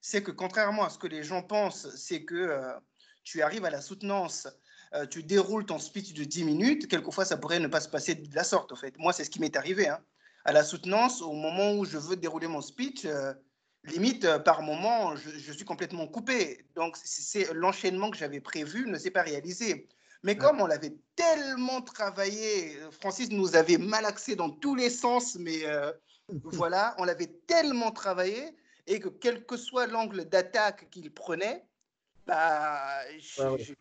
c'est que contrairement à ce que les gens pensent, c'est que tu arrives à la soutenance, tu déroules ton speech de 10 minutes, quelquefois ça pourrait ne pas se passer de la sorte, en fait. Moi, c'est ce qui m'est arrivé. Hein. À la soutenance, au moment où je veux dérouler mon speech, limite, par moment, je suis complètement coupé. Donc, c'est l'enchaînement que j'avais prévu ne s'est pas réalisé. Mais Ouais. comme on l'avait tellement travaillé, Francis nous avait malaxé dans tous les sens, mais voilà, on l'avait tellement travaillé et que quel que soit l'angle d'attaque qu'il prenait, bah, Ouais, ouais.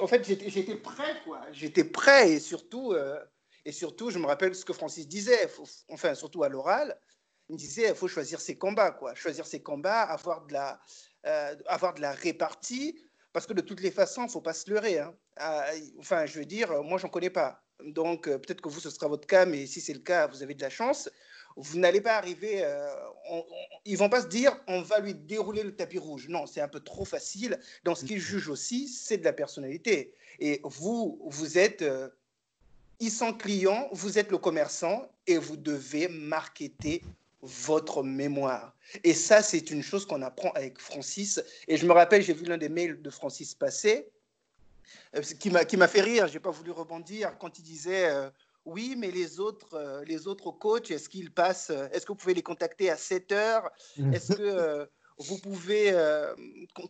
en fait, j'étais prêt, quoi. J'étais prêt et surtout, je me rappelle ce que Francis disait, enfin, surtout à l'oral, il disait, il faut choisir ses combats, quoi. Choisir ses combats, avoir de la répartie, parce que de toutes les façons, il ne faut pas se leurrer. Hein. Enfin, je veux dire, moi, j'en connais pas. Donc, peut-être que vous, ce sera votre cas, mais si c'est le cas, vous avez de la chance. Vous n'allez pas arriver, ils vont pas se dire, on va lui dérouler le tapis rouge. Non, c'est un peu trop facile. Dans ce qu'ils jugent aussi, c'est de la personnalité. Et vous, vous êtes, ils sont clients, vous êtes le commerçant et vous devez marketer votre mémoire. Et ça, c'est une chose qu'on apprend avec Francis. Et je me rappelle, j'ai vu l'un des mails de Francis passer, qui m'a fait rire, je n'ai pas voulu rebondir, quand il disait oui, mais les autres coachs, est-ce qu'ils passent, est-ce que vous pouvez les contacter à 7 heures? Est-ce que vous pouvez,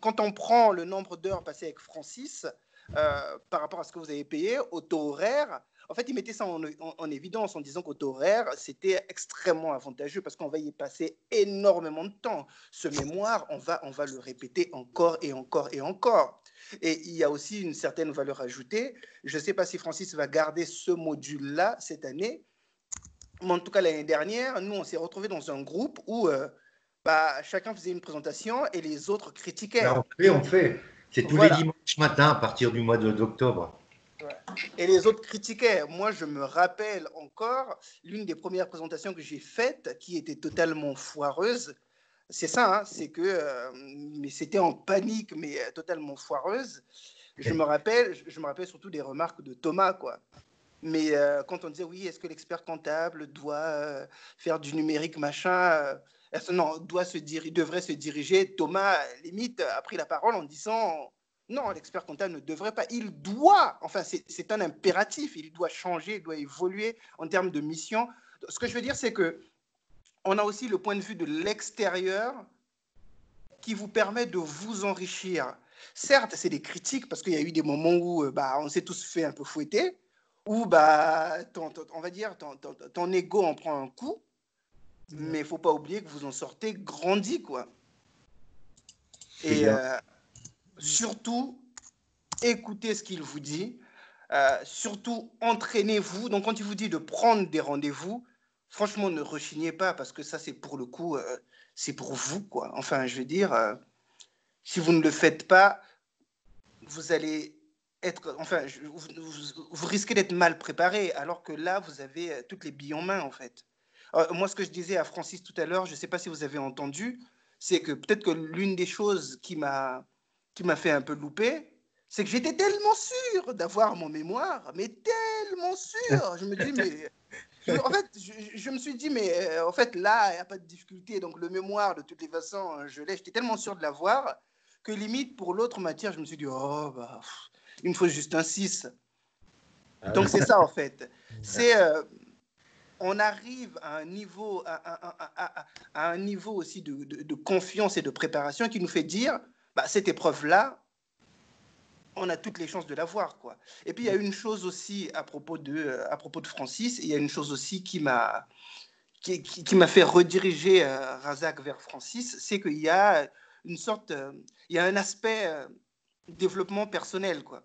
quand on prend le nombre d'heures passées avec Francis, par rapport à ce que vous avez payé, au taux horaire, en fait, il mettait ça en évidence en disant qu'au taux horaire, c'était extrêmement avantageux parce qu'on va y passer énormément de temps. Ce mémoire, on va le répéter encore et encore et encore. Et il y a aussi une certaine valeur ajoutée. Je ne sais pas si Francis va garder ce module-là cette année, mais en tout cas l'année dernière, nous, on s'est retrouvés dans un groupe où chacun faisait une présentation et les autres Là, critiquaient. on fait. C'est tous les Voilà. dimanches matin à partir du mois d'octobre. Ouais. Et les autres critiquaient. Moi, je me rappelle encore l'une des premières présentations que j'ai faites qui était totalement foireuse. C'est ça, hein, c'est que mais c'était en panique, mais totalement foireuse. Je me rappelle surtout des remarques de Thomas, quoi. Mais quand on disait oui, est-ce que l'expert comptable doit faire du numérique, machin, non, devrait se diriger. Thomas, limite, a pris la parole en disant non, l'expert comptable ne devrait pas. Il doit, enfin, c'est un impératif, il doit changer, il doit évoluer en termes de mission. Ce que je veux dire, c'est que on a aussi le point de vue de l'extérieur qui vous permet de vous enrichir. Certes, c'est des critiques parce qu'il y a eu des moments où on s'est tous fait un peu fouetter, où on va dire ton ego en prend un coup, mais il ne faut pas oublier que vous en sortez grandi, quoi. Et surtout, écoutez ce qu'il vous dit, surtout entraînez-vous. Donc quand il vous dit de prendre des rendez-vous, franchement, ne rechignez pas parce que ça, c'est pour le coup, c'est pour vous, quoi. Enfin, je veux dire, si vous ne le faites pas, vous allez être, enfin, vous risquez d'être mal préparé, alors que là, vous avez toutes les billes en main, en fait. Moi, ce que je disais à Francis tout à l'heure, je ne sais pas si vous avez entendu, c'est que peut-être que l'une des choses qui m'a fait un peu louper, c'est que j'étais tellement sûr d'avoir mon mémoire, mais tellement sûr. Je me dis, mais en fait, je me suis dit, mais en fait, là, il n'y a pas de difficulté. Donc, le mémoire, de toutes les façons, je l'ai. J'étais tellement sûr de l'avoir que limite, pour l'autre matière, je me suis dit, oh, bah, il me faut juste un 6. Ah Donc, oui. c'est ça, en fait. C'est, on arrive à un niveau, à un niveau aussi de confiance et de préparation qui nous fait dire, bah, cette épreuve-là, on a toutes les chances de l'avoir, quoi. Et puis, il y a une chose aussi à propos à propos de Francis, il y a une chose aussi qui m'a fait rediriger Razak vers Francis, c'est qu'il y a une sorte, il y a un aspect développement personnel, quoi.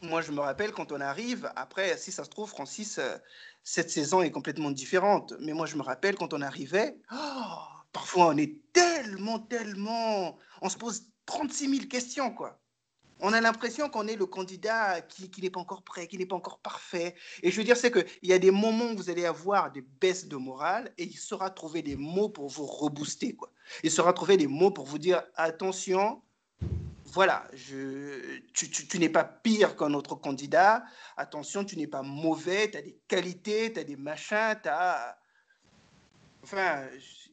Moi, je me rappelle quand on arrive, après, si ça se trouve, Francis, cette saison est complètement différente. Mais moi, je me rappelle quand on arrivait, oh, parfois on est tellement, on se pose 36 000 questions, quoi. On a l'impression qu'on est le candidat qui n'est pas encore prêt, qui n'est pas encore parfait. Et je veux dire, c'est qu'il y a des moments où vous allez avoir des baisses de morale et il saura trouver des mots pour vous rebooster, quoi. Il saura trouver des mots pour vous dire attention, voilà, tu n'es pas pire qu'un autre candidat. Attention, tu n'es pas mauvais, tu as des qualités, tu as des machins, tu as. Enfin,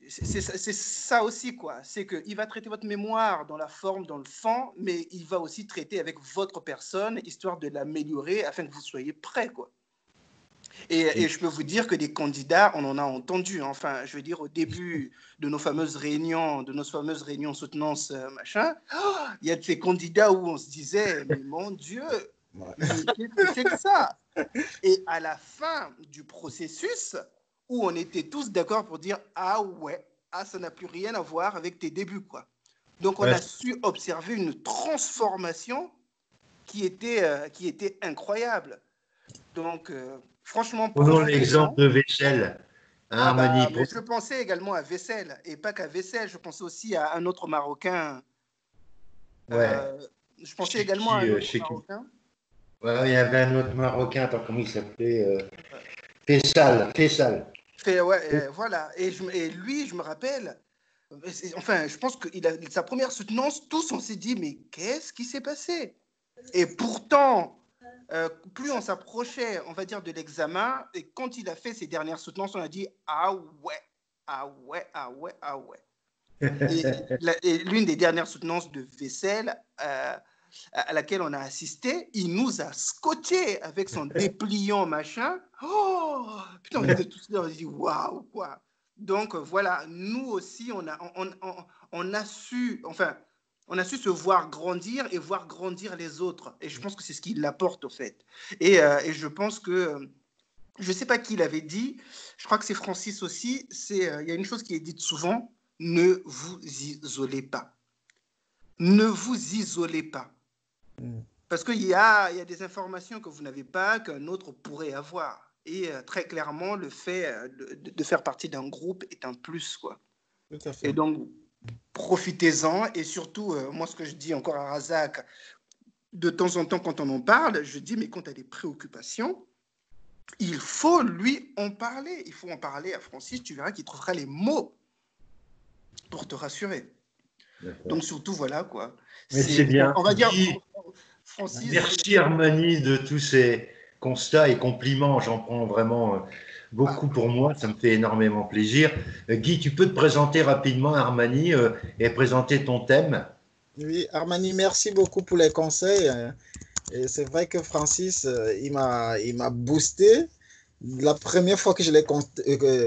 c'est ça aussi, quoi. C'est qu'il va traiter votre mémoire dans la forme, dans le fond, mais il va aussi traiter avec votre personne, histoire de l'améliorer afin que vous soyez prêt, quoi. Et je peux vous dire que des candidats, on en a entendu. Enfin, je veux dire, au début de nos fameuses réunions, soutenance, machin, il y a de ces candidats où on se disait, mais mon Dieu, mais qu'est-ce que c'est que ça? Et à la fin du processus, où on était tous d'accord pour dire, ah ouais, ah, ça n'a plus rien à voir avec tes débuts, quoi. Donc, on a su observer une transformation qui était incroyable. Donc, franchement, Prenons l'exemple profitez-en. de Vechel, hein, Ah Harmonie. bah, mais je pensais également à Vessel, et pas qu'à Vessel, je pensais aussi à un autre Marocain. Ouais. Je pensais également à un autre Chez qui? Marocain. Ouais, il y avait un autre Marocain, attends, comment il s'appelait Faisal, Faisal. Ouais, voilà. Et lui, je me rappelle, enfin, je pense que sa première soutenance, tous on s'est dit, mais qu'est-ce qui s'est passé? Et pourtant, plus on s'approchait, on va dire, de l'examen, et quand il a fait ses dernières soutenances, on a dit, ah ouais, ah ouais, ah ouais, ah ouais. Et l'une des dernières soutenances de Vessel, à laquelle on a assisté, il nous a scotché avec son dépliant machin. Oh, putain, on était tous là, on s'est dit waouh, quoi. Donc voilà, nous aussi, on a su, enfin, on a su se voir grandir et voir grandir les autres. Et je pense que c'est ce qui l'apporte, au fait. Et je pense que, je ne sais pas qui l'avait dit, je crois que c'est Francis aussi, il y a une chose qui est dite souvent, ne vous isolez pas. Ne vous isolez pas. Parce qu'il y a des informations que vous n'avez pas, qu'un autre pourrait avoir. Et très clairement, le fait de faire partie d'un groupe est un plus, quoi. Tout à fait. Et donc, profitez-en. Et surtout, moi, ce que je dis encore à Razak, de temps en temps, quand on en parle, je dis, mais quand tu as des préoccupations, il faut lui en parler. Il faut en parler à Francis. Tu verras qu'il trouvera les mots pour te rassurer. Donc, surtout, voilà, quoi. Mais c'est bien. On va dire, Francis. Merci Armani de tous ces constats et compliments. J'en prends vraiment beaucoup pour moi. Ça me fait énormément plaisir. Guy, tu peux te présenter rapidement, Armani, et présenter ton thème? Oui, Armani, merci beaucoup pour les conseils. Et c'est vrai que Francis, il m'a boosté. La première fois que je l'ai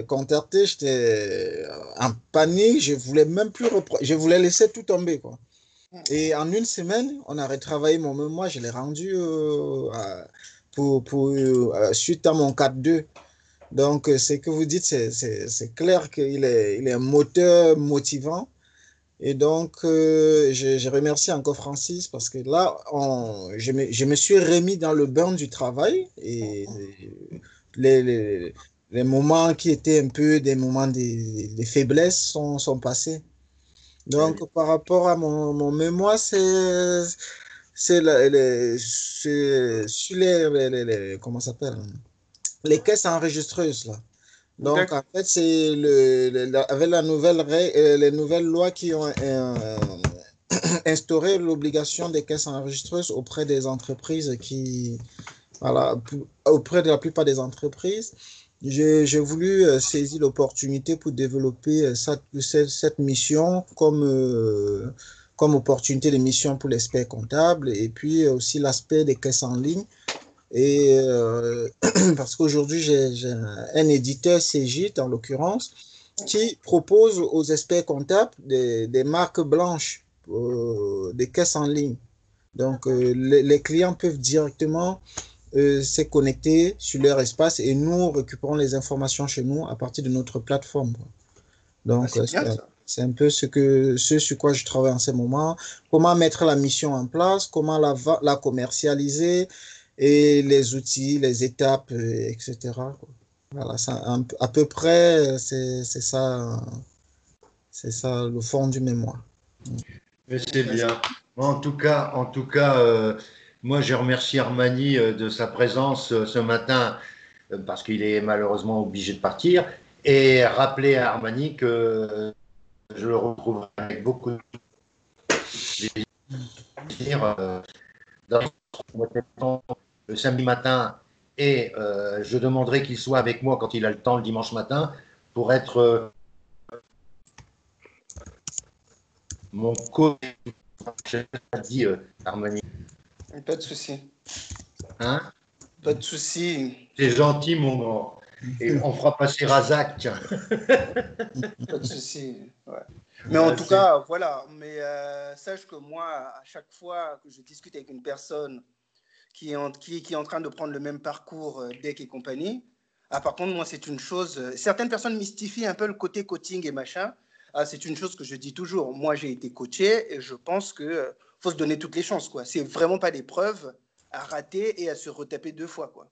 contacté, j'étais en panique. Je voulais même plus je voulais laisser tout tomber, quoi. Et en une semaine, on a retravaillé mon mémoire. Je l'ai rendu suite à mon 4-2. Donc, ce que vous dites, c'est clair qu'il il est un moteur motivant. Et donc, je remercie encore Francis parce que là, je me suis remis dans le bain du travail et les moments qui étaient un peu des moments de faiblesse sont passés. Donc, par rapport à mon mémoire, c'est sur comment ça s'appelle? Les caisses enregistreuses, là. Donc, en fait, c'est avec les nouvelles lois qui ont instauré l'obligation des caisses enregistreuses auprès des entreprises voilà, auprès de la plupart des entreprises. J'ai voulu saisir l'opportunité pour développer cette mission comme opportunité de mission pour l'expert comptable et puis aussi l'aspect des caisses en ligne. Et parce qu'aujourd'hui, j'ai un éditeur Cegit, en l'occurrence, qui propose aux experts comptables des marques blanches, des caisses en ligne. Donc, les clients peuvent directement se connecter sur leur espace et nous récupérons les informations chez nous à partir de notre plateforme. Donc, c'est un peu ce sur quoi je travaille en ce moment. Comment mettre la mission en place, comment la commercialiser, et les outils, les étapes, etc. Voilà, à peu près, c'est ça le fond du mémoire. Mais c'est bien. En tout cas, moi, je remercie Armani de sa présence ce matin parce qu'il est malheureusement obligé de partir et rappeler à Armani que je le retrouverai avec beaucoup de plaisir le samedi matin et je demanderai qu'il soit avec moi quand il a le temps le dimanche matin pour être mon collègue, dit Harmonie. Pas de souci. Hein? Pas de souci. C'est gentil, mon grand. Et on fera passer Razak, tiens. Pas de souci. Ouais. Mais en tout cas, voilà. Mais sache que moi, à chaque fois que je discute avec une personne qui est en train de prendre le même parcours DEC et compagnie, par contre, moi, c'est une chose. Certaines personnes mystifient un peu le côté coaching et machin. C'est une chose que je dis toujours. Moi, j'ai été coaché et je pense qu'il faut se donner toutes les chances, quoi. C'est vraiment pas des preuves à rater et à se retaper 2 fois, quoi.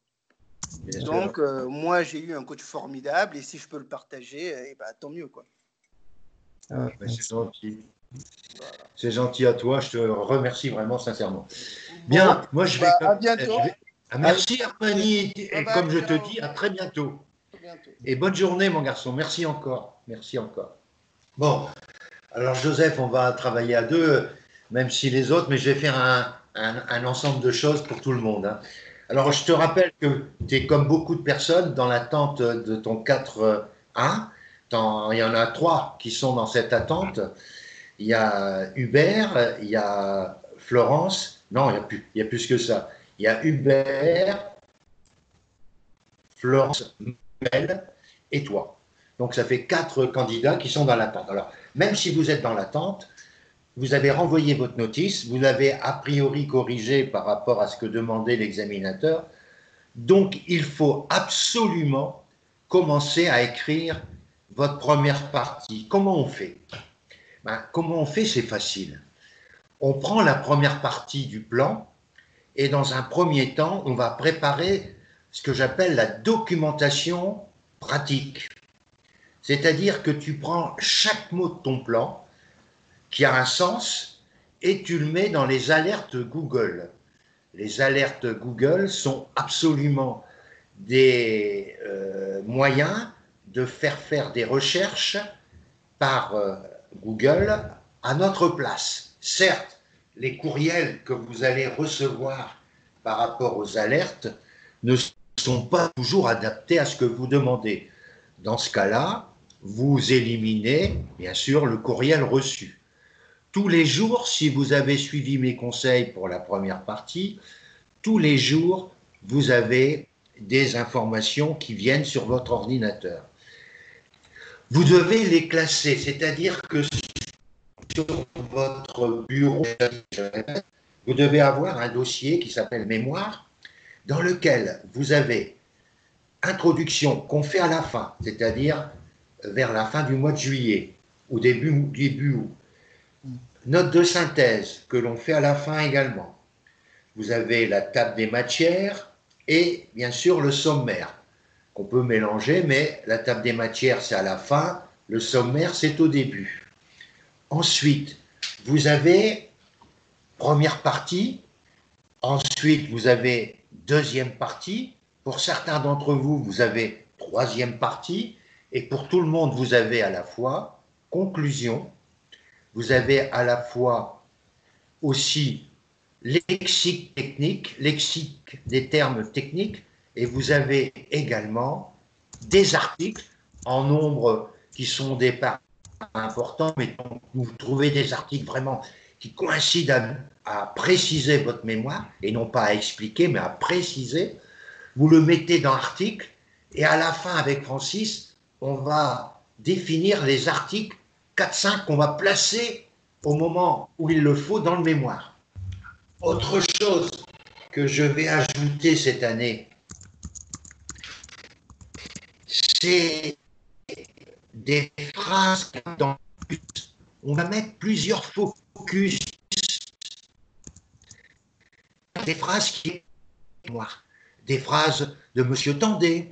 Bien Donc, moi, j'ai eu un coach formidable et si je peux le partager, tant mieux, quoi. C'est gentil. Voilà. C'est gentil à toi. Je te remercie vraiment sincèrement. Bien, moi, je vais. À bientôt. Merci, Armani. Et comme je te dis, à très bientôt. Et bonne journée, mon garçon. Merci encore. Merci encore. Bon, alors, Joseph, on va travailler à deux, même si les autres, mais je vais faire un ensemble de choses pour tout le monde. Hein. Alors, je te rappelle que tu es comme beaucoup de personnes dans l'attente de ton 4A. Il y en a 3 qui sont dans cette attente. Il y a Hubert, il y a Florence. Non, il y a plus que ça. Il y a Hubert, Florence, Mel et toi. Donc, ça fait 4 candidats qui sont dans l'attente. Alors, même si vous êtes dans l'attente, vous avez renvoyé votre notice, vous l'avez a priori corrigée par rapport à ce que demandait l'examinateur. Donc, il faut absolument commencer à écrire votre première partie. Comment on fait? Comment on fait? C'est facile. On prend la première partie du plan et dans un premier temps, on va préparer ce que j'appelle la documentation pratique. C'est-à-dire que tu prends chaque mot de ton plan qui a un sens et tu le mets dans les alertes Google. Les alertes Google sont absolument des moyens de faire des recherches par Google à notre place. Certes, les courriels que vous allez recevoir par rapport aux alertes ne sont pas toujours adaptés à ce que vous demandez. Dans ce cas-là, vous éliminez, bien sûr, le courriel reçu. Tous les jours, si vous avez suivi mes conseils pour la première partie, tous les jours, vous avez des informations qui viennent sur votre ordinateur. Vous devez les classer, c'est-à-dire que sur votre bureau, vous devez avoir un dossier qui s'appelle mémoire, dans lequel vous avez introduction qu'on fait à la fin, c'est-à-dire vers la fin du mois de juillet ou début août. Note de synthèse que l'on fait à la fin également. Vous avez la table des matières et bien sûr le sommaire qu'on peut mélanger, mais la table des matières c'est à la fin, le sommaire c'est au début. Ensuite, vous avez première partie, ensuite vous avez deuxième partie, pour certains d'entre vous, vous avez troisième partie, et pour tout le monde, vous avez à la fois conclusion, vous avez à la fois aussi lexique technique, lexique des termes techniques, et vous avez également des articles en nombre qui sont des parts importants, mais vous trouvez des articles vraiment qui coïncident à préciser votre mémoire, et non pas à expliquer, mais à préciser. Vous le mettez dans l'article, et à la fin, avec Francis, on va définir les articles 4-5 qu'on va placer au moment où il le faut dans le mémoire. Autre chose que je vais ajouter cette année, c'est des phrases dans on va mettre plusieurs focus, des phrases qui des phrases de Monsieur Tandé,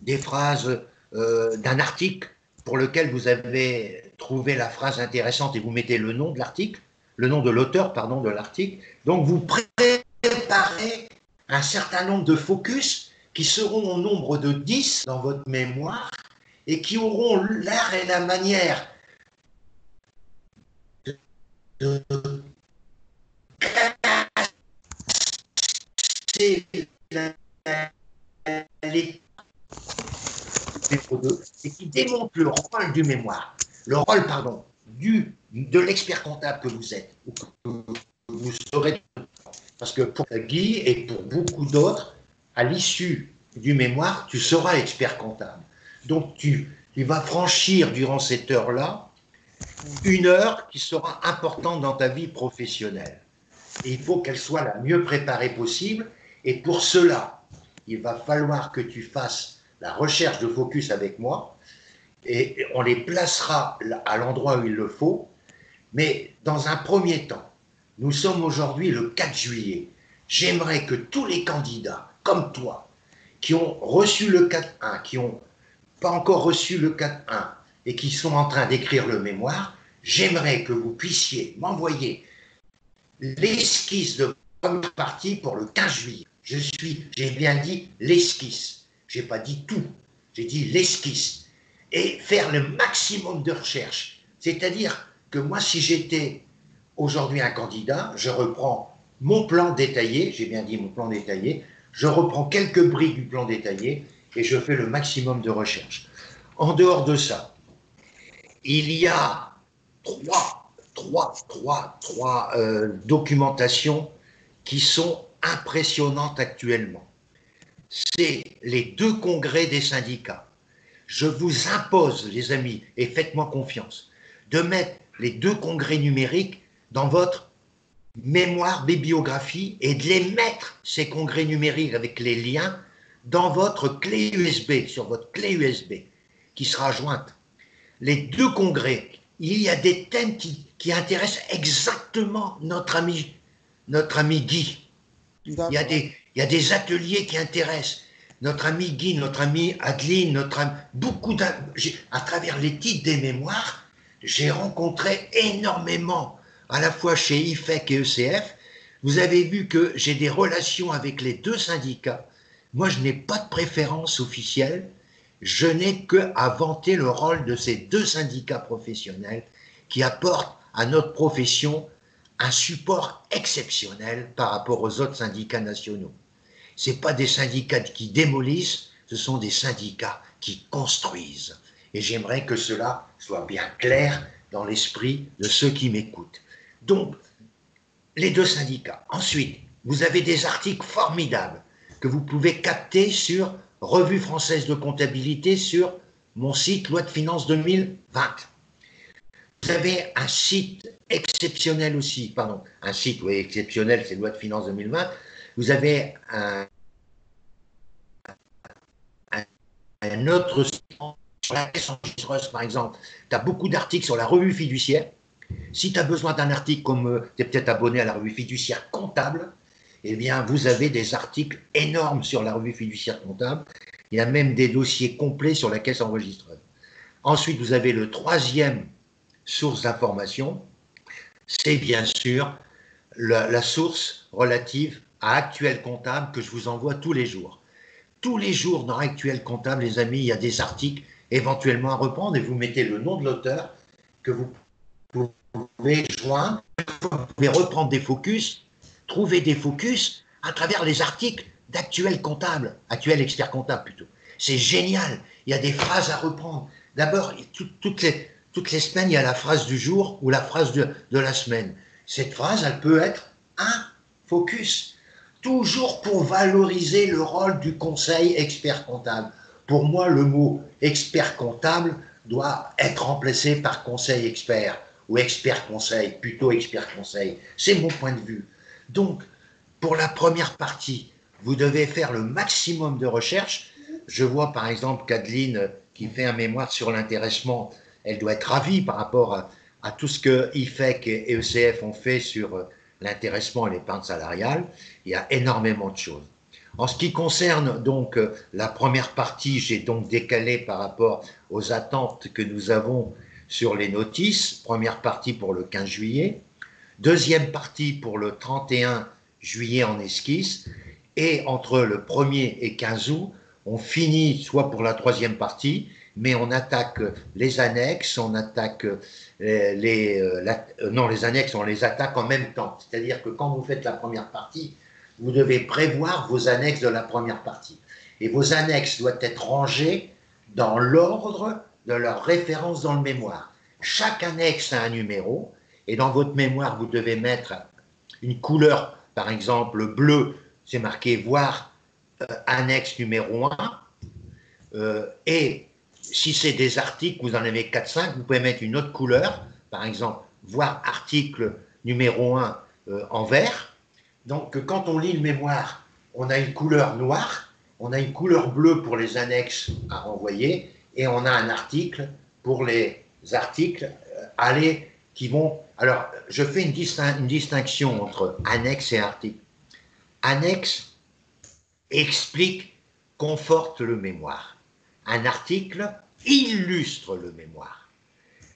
des phrases d'un article pour lequel vous avez trouvé la phrase intéressante et vous mettez le nom de l'article, le nom de l'auteur, pardon, de l'article. Donc vous préparez un certain nombre de focus qui seront au nombre de 10 dans votre mémoire et qui auront l'air et la manière de casser les et qui démontre le rôle du mémoire, le rôle, pardon, du de l'expert comptable que vous êtes, ou que vous serez, parce que pour Guy et pour beaucoup d'autres, à l'issue du mémoire, tu seras expert comptable. Donc, tu vas franchir durant cette heure-là une heure qui sera importante dans ta vie professionnelle. Et il faut qu'elle soit la mieux préparée possible. Et pour cela, il va falloir que tu fasses la recherche de focus avec moi. Et on les placera à l'endroit où il le faut. Mais dans un premier temps, nous sommes aujourd'hui le 4 juillet. J'aimerais que tous les candidats, comme toi, qui ont reçu le 4.1, qui n'ont pas encore reçu le 4.1 et qui sont en train d'écrire le mémoire, j'aimerais que vous puissiez m'envoyer l'esquisse de première partie pour le 15 juillet. J'ai bien dit l'esquisse. Je n'ai pas dit tout. J'ai dit l'esquisse. Et faire le maximum de recherche. C'est-à-dire que moi, si j'étais aujourd'hui un candidat, je reprends mon plan détaillé, j'ai bien dit mon plan détaillé, je reprends quelques briques du plan détaillé et je fais le maximum de recherche. En dehors de ça, il y a trois documentations qui sont impressionnantes actuellement. C'est les 2 congrès des syndicats. Je vous impose, les amis, et faites-moi confiance, de mettre les 2 congrès numériques dans votre mémoire bibliographie et de les mettre, ces congrès numériques avec les liens, dans votre clé USB, sur votre clé USB, qui sera jointe. Les 2 congrès, il y a des thèmes qui intéressent exactement notre ami Guy. Il y a des ateliers qui intéressent notre ami Guy, notre ami Adeline, à travers les titres des mémoires, j'ai rencontré énormément, à la fois chez IFEC et ECF. Vous avez vu que j'ai des relations avec les 2 syndicats. Moi, je n'ai pas de préférence officielle. Je n'ai qu'à vanter le rôle de ces 2 syndicats professionnels qui apportent à notre profession un support exceptionnel par rapport aux autres syndicats nationaux. Ce ne sont pas des syndicats qui démolissent, ce sont des syndicats qui construisent. Et j'aimerais que cela soit bien clair dans l'esprit de ceux qui m'écoutent. Donc, les 2 syndicats. Ensuite, vous avez des articles formidables que vous pouvez capter sur Revue française de comptabilité sur mon site Loi de finances 2020. Vous avez un site exceptionnel aussi, pardon, un site oui, exceptionnel, c'est Loi de finances 2020. Vous avez un autre site sur la caisse enregistreuse, par exemple. Tu as beaucoup d'articles sur la revue fiduciaire. Si tu as besoin d'un article, comme tu es peut-être abonné à la revue fiduciaire comptable, eh bien, vous avez des articles énormes sur la revue fiduciaire comptable. Il y a même des dossiers complets sur la caisse enregistreuse. Ensuite, vous avez le 3e source d'information, c'est bien sûr la source relative à Actuel Comptable que je vous envoie tous les jours. Tous les jours dans Actuel Comptable, les amis, il y a des articles éventuellement à reprendre et vous mettez le nom de l'auteur que vous pouvez joindre, vous pouvez reprendre des focus, trouver des focus à travers les articles d'Actuel Comptable, Actuel Expert Comptable plutôt. C'est génial, il y a des phrases à reprendre. D'abord, toutes les semaines, il y a la phrase du jour ou la phrase de la semaine. Cette phrase, elle peut être un focus. Toujours pour valoriser le rôle du conseil expert comptable. Pour moi, le mot expert comptable doit être remplacé par conseil expert ou expert conseil, plutôt expert conseil. C'est mon point de vue. Donc, pour la première partie, vous devez faire le maximum de recherche. Je vois par exemple qu'Adeline, qui fait un mémoire sur l'intéressement, elle doit être ravie par rapport à tout ce que IFEC et ECF ont fait sur l'intéressement et l'épargne salariale. Il y a énormément de choses. En ce qui concerne donc la première partie, j'ai donc décalé par rapport aux attentes que nous avons sur les notices. Première partie pour le 15 juillet. Deuxième partie pour le 31 juillet en esquisse. Et entre le 1er et 15 août, on finit soit pour la 3e partie, mais on attaque les annexes, on attaque les annexes, on les attaque en même temps. C'est-à-dire que quand vous faites la première partie, vous devez prévoir vos annexes de la première partie. Et vos annexes doivent être rangées dans l'ordre de leur référence dans le mémoire. Chaque annexe a un numéro, et dans votre mémoire, vous devez mettre une couleur, par exemple bleu, c'est marqué voir annexe numéro 1, et si c'est des articles, vous en avez 4-5, vous pouvez mettre une autre couleur, par exemple, voir article numéro 1 en vert. Donc, quand on lit le mémoire, on a une couleur noire, on a une couleur bleue pour les annexes à renvoyer, et on a un article pour les articles aller qui vont. Alors, je fais une distinction entre annexe et article. Annexe explique, conforte le mémoire. Un article illustre le mémoire.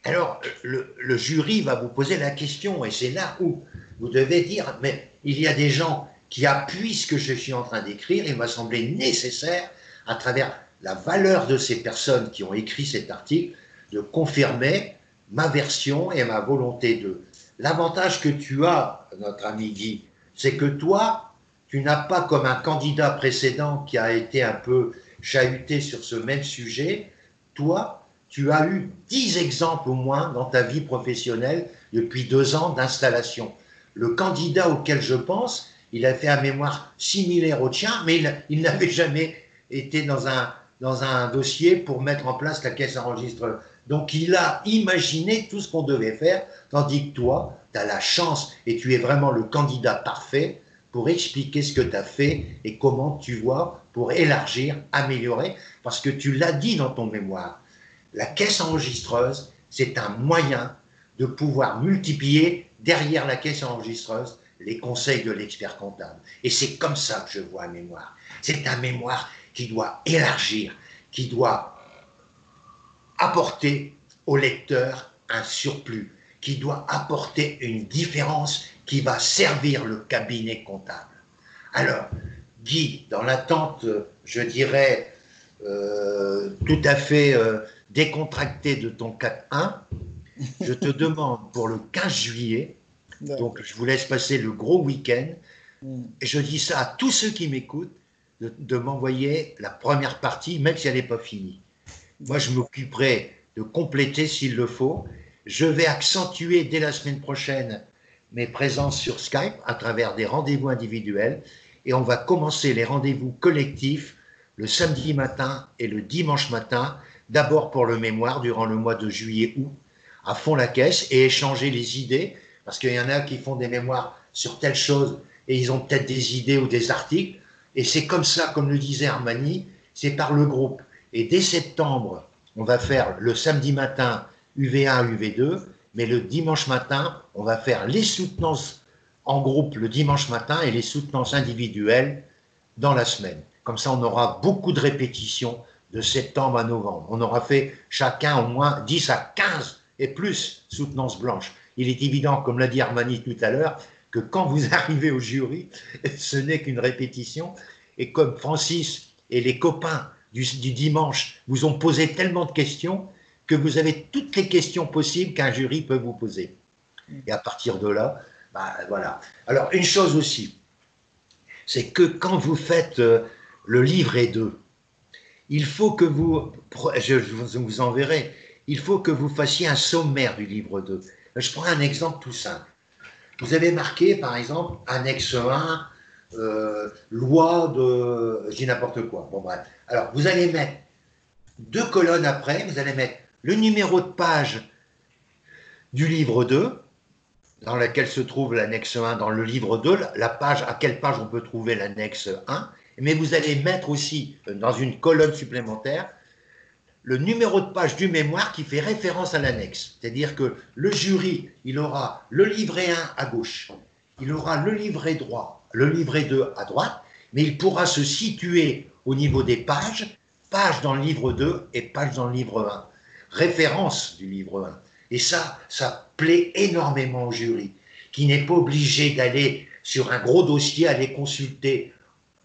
Alors, le jury va vous poser la question, et c'est là où vous devez dire, mais il y a des gens qui appuient ce que je suis en train d'écrire, il m'a semblé nécessaire, à travers la valeur de ces personnes qui ont écrit cet article, de confirmer ma version et ma volonté de. L'avantage que tu as, notre ami Guy, c'est que toi, tu n'as pas comme un candidat précédent qui a été un peu chahuté sur ce même sujet, toi, tu as eu 10 exemples au moins dans ta vie professionnelle depuis 2 ans d'installation. Le candidat auquel je pense, il a fait un mémoire similaire au tien, mais il n'avait jamais été dans un dossier pour mettre en place la caisse enregistreuse. Donc il a imaginé tout ce qu'on devait faire, tandis que toi, tu as la chance et tu es vraiment le candidat parfait pour expliquer ce que tu as fait et comment tu vois pour élargir, améliorer, parce que tu l'as dit dans ton mémoire. La caisse enregistreuse, c'est un moyen de pouvoir multiplier derrière la caisse enregistreuse les conseils de l'expert comptable. Et c'est comme ça que je vois un mémoire. C'est un mémoire qui doit élargir, qui doit apporter au lecteur un surplus, qui doit apporter une différence qui va servir le cabinet comptable. Alors, Guy, dans l'attente, je dirais, tout à fait décontracté de ton 4-1, je te demande pour le 15 juillet, donc je vous laisse passer le gros week-end, et je dis ça à tous ceux qui m'écoutent, de m'envoyer la première partie, même si elle n'est pas finie. Moi, je m'occuperai de compléter s'il le faut. Je vais accentuer dès la semaine prochaine mes présences sur Skype à travers des rendez-vous individuels, et on va commencer les rendez-vous collectifs le samedi matin et le dimanche matin, d'abord pour le mémoire durant le mois de juillet-août, à fond la caisse, et échanger les idées, parce qu'il y en a qui font des mémoires sur telle chose et ils ont peut-être des idées ou des articles, et c'est comme ça, comme le disait Armani, c'est par le groupe. Et dès septembre, on va faire le samedi matin UV1, UV2, mais le dimanche matin, on va faire les soutenances en groupe le dimanche matin et les soutenances individuelles dans la semaine. Comme ça, on aura beaucoup de répétitions de septembre à novembre. On aura fait chacun au moins 10 à 15 et plus soutenances blanches. Il est évident, comme l'a dit Armani tout à l'heure, que quand vous arrivez au jury, ce n'est qu'une répétition. Et comme Francis et les copains du dimanche vous ont posé tellement de questions que vous avez toutes les questions possibles qu'un jury peut vous poser. Et à partir de là, bah, voilà. Alors, une chose aussi, c'est que quand vous faites le livret 2, il faut que vous, je vous enverrai, il faut que vous fassiez un sommaire du livre 2. Je prends un exemple tout simple. Vous avez marqué, par exemple, annexe 1, loi de. Je dis n'importe quoi. Bon, bref. Alors, vous allez mettre 2 colonnes après, vous allez mettre le numéro de page du livre 2, dans laquelle se trouve l'annexe 1 dans le livre 2, la page, à quelle page on peut trouver l'annexe 1, mais vous allez mettre aussi, dans une colonne supplémentaire, le numéro de page du mémoire qui fait référence à l'annexe. C'est-à-dire que le jury, il aura le livret 1 à gauche, il aura le livret droit, le livret 2 à droite, mais il pourra se situer au niveau des pages, page dans le livre 2 et page dans le livre 1. Référence du livre 1. Et ça plaît énormément au jury, qui n'est pas obligé d'aller sur un gros dossier, aller consulter.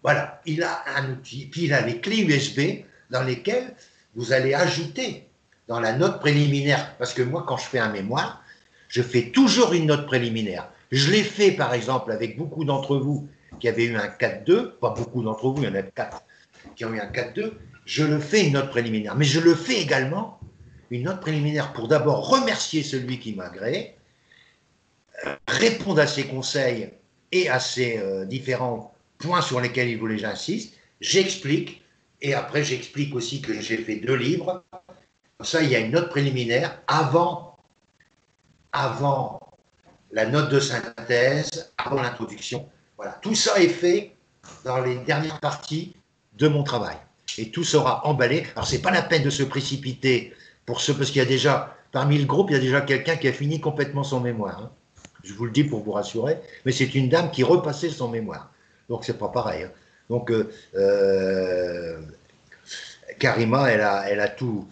Voilà, il a un outil, puis il a les clés USB dans lesquelles vous allez ajouter dans la note préliminaire, parce que moi, quand je fais un mémoire, je fais toujours une note préliminaire. Je l'ai fait, par exemple, avec beaucoup d'entre vous qui avaient eu un 4-2, pas beaucoup d'entre vous, il y en a 4 qui ont eu un 4-2, je le fais une note préliminaire, mais je le fais également une note préliminaire pour d'abord remercier celui qui m'a agréé, répondre à ses conseils et à ses différents points sur lesquels il voulait que j'insiste. J'explique, et après j'explique aussi que j'ai fait 2 livres. Ça, il y a une note préliminaire avant la note de synthèse, avant l'introduction. Voilà, tout ça est fait dans les dernières parties de mon travail. Et tout sera emballé. Alors, c'est pas la peine de se précipiter parce qu'il y a déjà, parmi le groupe, il y a déjà quelqu'un qui a fini complètement son mémoire. Hein. Je vous le dis pour vous rassurer, mais c'est une dame qui repassait son mémoire. Donc, c'est pas pareil. Hein. Donc, Karima, elle a tout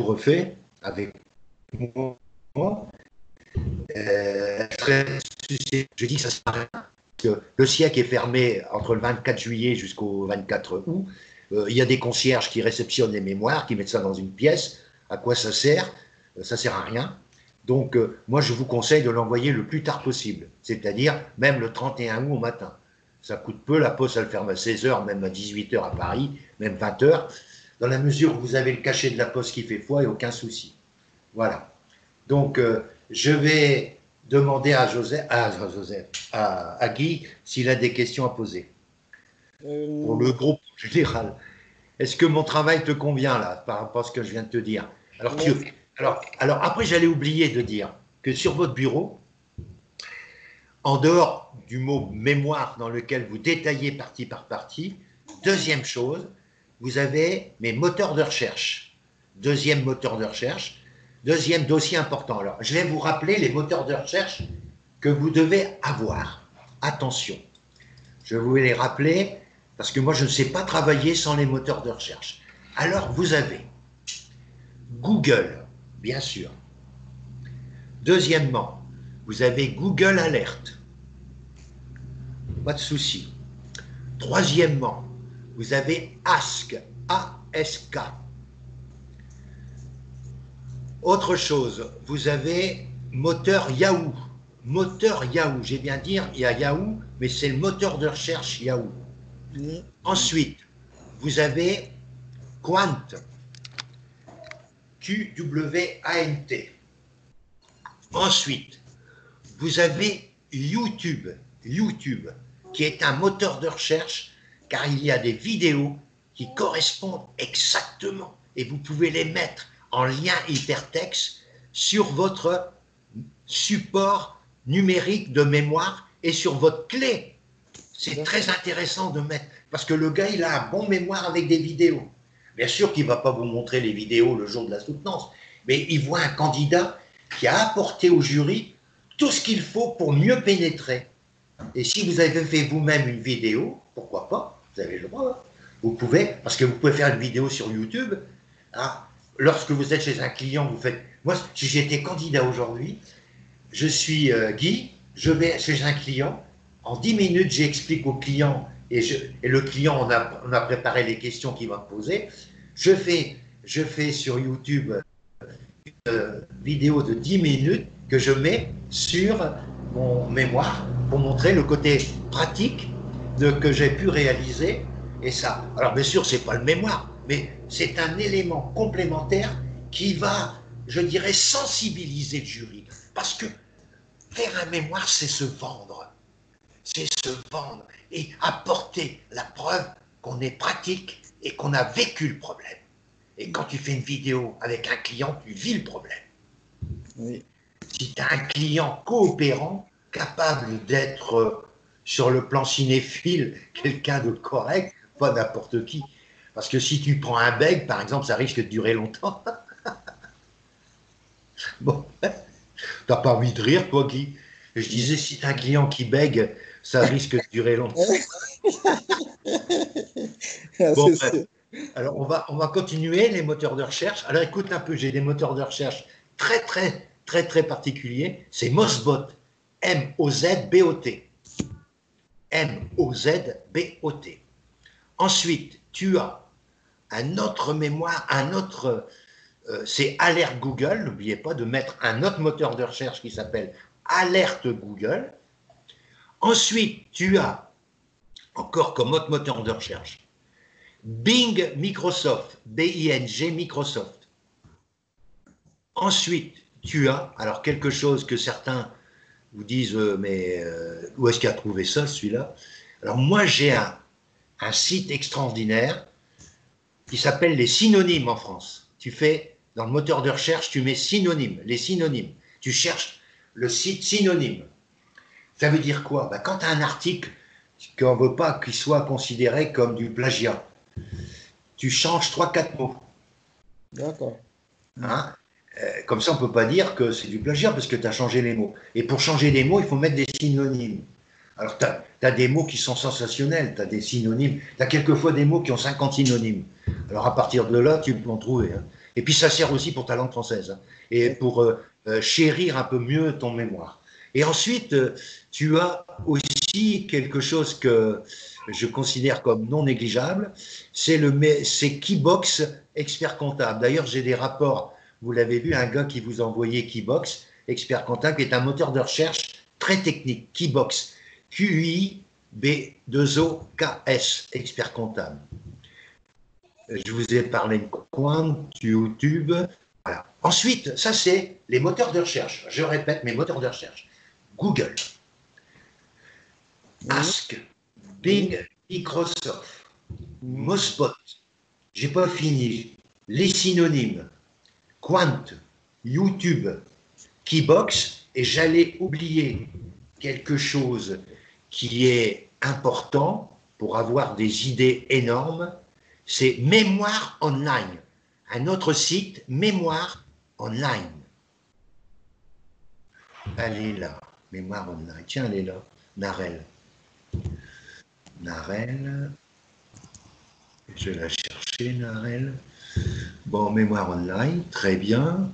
refait avec moi. Je dis que ça sert à rien. Que le siècle est fermé entre le 24 juillet jusqu'au 24 août. Il y a des concierges qui réceptionnent les mémoires, qui mettent ça dans une pièce. À quoi ça sert? Ça sert à rien. Donc, moi, je vous conseille de l'envoyer le plus tard possible, c'est-à-dire même le 31 août au matin. Ça coûte peu, la poste, elle ferme à 16h, même à 18h à Paris, même 20h. Dans la mesure où vous avez le cachet de la poste qui fait foi, il n'y a aucun souci. Voilà. Donc, je vais demander à Guy s'il a des questions à poser. Pour le groupe général. Est-ce que mon travail te convient, là, par rapport à ce que je viens de te dire? Alors, après, j'allais oublier de dire que sur votre bureau, en dehors du mot mémoire dans lequel vous détaillez partie par partie, deuxième chose, vous avez mes moteurs de recherche. Deuxième moteur de recherche, deuxième dossier important. Alors, je vais vous rappeler les moteurs de recherche que vous devez avoir. Attention, je vais vous les rappeler parce que moi, je ne sais pas travailler sans les moteurs de recherche. Alors, vous avez Google, bien sûr. Deuxièmement, vous avez Google Alert. Pas de souci. Troisièmement, vous avez Ask, A-S-K. Autre chose, vous avez moteur Yahoo. Moteur Yahoo, j'ai bien dire, il y a Yahoo, mais c'est le moteur de recherche Yahoo. Ensuite, vous avez Quant, Q-W-A-N-T. Ensuite, vous avez YouTube, qui est un moteur de recherche, car il y a des vidéos qui correspondent exactement, et vous pouvez les mettre en lien hypertexte sur votre support numérique de mémoire et sur votre clé. C'est très intéressant de mettre, parce que le gars, il a un bon mémoire avec des vidéos. Bien sûr qu'il ne va pas vous montrer les vidéos le jour de la soutenance, mais il voit un candidat qui a apporté au jury tout ce qu'il faut pour mieux pénétrer. Et si vous avez fait vous-même une vidéo, pourquoi pas, vous avez le droit, vous pouvez, parce que vous pouvez faire une vidéo sur YouTube. Hein, lorsque vous êtes chez un client, vous faites... Moi, si j'étais candidat aujourd'hui, je suis Guy, je vais chez un client, en 10 minutes, j'explique au client, et le client, on a préparé les questions qu'il va me poser. Je fais sur YouTube une vidéo de 10 minutes que je mets sur mon mémoire pour montrer le côté pratique que j'ai pu réaliser. Et ça, alors bien sûr, ce n'est pas le mémoire, mais c'est un élément complémentaire qui va, je dirais, sensibiliser le jury. Parce que faire un mémoire, c'est se vendre. C'est se vendre et apporter la preuve qu'on est pratique et qu'on a vécu le problème. Et quand tu fais une vidéo avec un client, tu vis le problème. Oui. Si tu as un client coopérant, capable d'être sur le plan cinéphile, quelqu'un de correct, pas n'importe qui. Parce que si tu prends un bègue, par exemple, ça risque de durer longtemps. Bon, t'as pas envie de rire, toi, Guy? Je disais, si tu as un client qui bègue, ça risque de durer longtemps. Bon, alors, on va continuer les moteurs de recherche. Alors, écoute un peu, j'ai des moteurs de recherche très particuliers. C'est Mozbot, M-O-Z-B-O-T. M-O-Z-B-O-T. Ensuite, tu as un autre mémoire, c'est Alert Google. N'oubliez pas de mettre un autre moteur de recherche qui s'appelle Alerte Google. Ensuite, tu as, encore comme autre moteur de recherche, Bing Microsoft, B-I-N-G Microsoft. Ensuite, tu as, alors quelque chose que certains vous disent, mais où est-ce qu'il a trouvé ça, celui-là? Alors moi, j'ai un site extraordinaire qui s'appelle les synonymes en France. Tu fais, dans le moteur de recherche, tu mets synonymes, les synonymes. Tu cherches le site synonyme. Ça veut dire quoi? Ben, quand tu as un article qu'on ne veut pas qu'il soit considéré comme du plagiat, tu changes 3-4 mots. D'accord. Hein? Comme ça, on ne peut pas dire que c'est du plagiat parce que tu as changé les mots. Et pour changer les mots, il faut mettre des synonymes. Alors, tu as des mots qui sont sensationnels, tu as des synonymes, tu as quelquefois des mots qui ont 50 synonymes. Alors, à partir de là, tu peux en trouver. Hein. Et puis, ça sert aussi pour ta langue française, hein, et pour chérir un peu mieux ton mémoire. Et ensuite, tu as aussi quelque chose que je considère comme non négligeable, c'est Keybox Expert Comptable. D'ailleurs, j'ai des rapports, vous l'avez vu, un gars qui vous a envoyé Keybox Expert Comptable, qui est un moteur de recherche très technique, Keybox. QIB2OKS, expert comptable. Je vous ai parlé de Quant, YouTube. Voilà. Ensuite, ça c'est les moteurs de recherche. Je répète, mes moteurs de recherche. Google, Ask, Bing, Microsoft, Mospot. J'ai pas fini. Les synonymes. Quant, YouTube, Keybox. Et j'allais oublier quelque chose qui est important pour avoir des idées énormes, c'est Mémoire Online. Un autre site, Mémoire Online. Elle est là, Mémoire Online. Tiens, elle est là, Narelle. Narelle. Je vais la chercher, Narelle. Bon, Mémoire Online, très bien.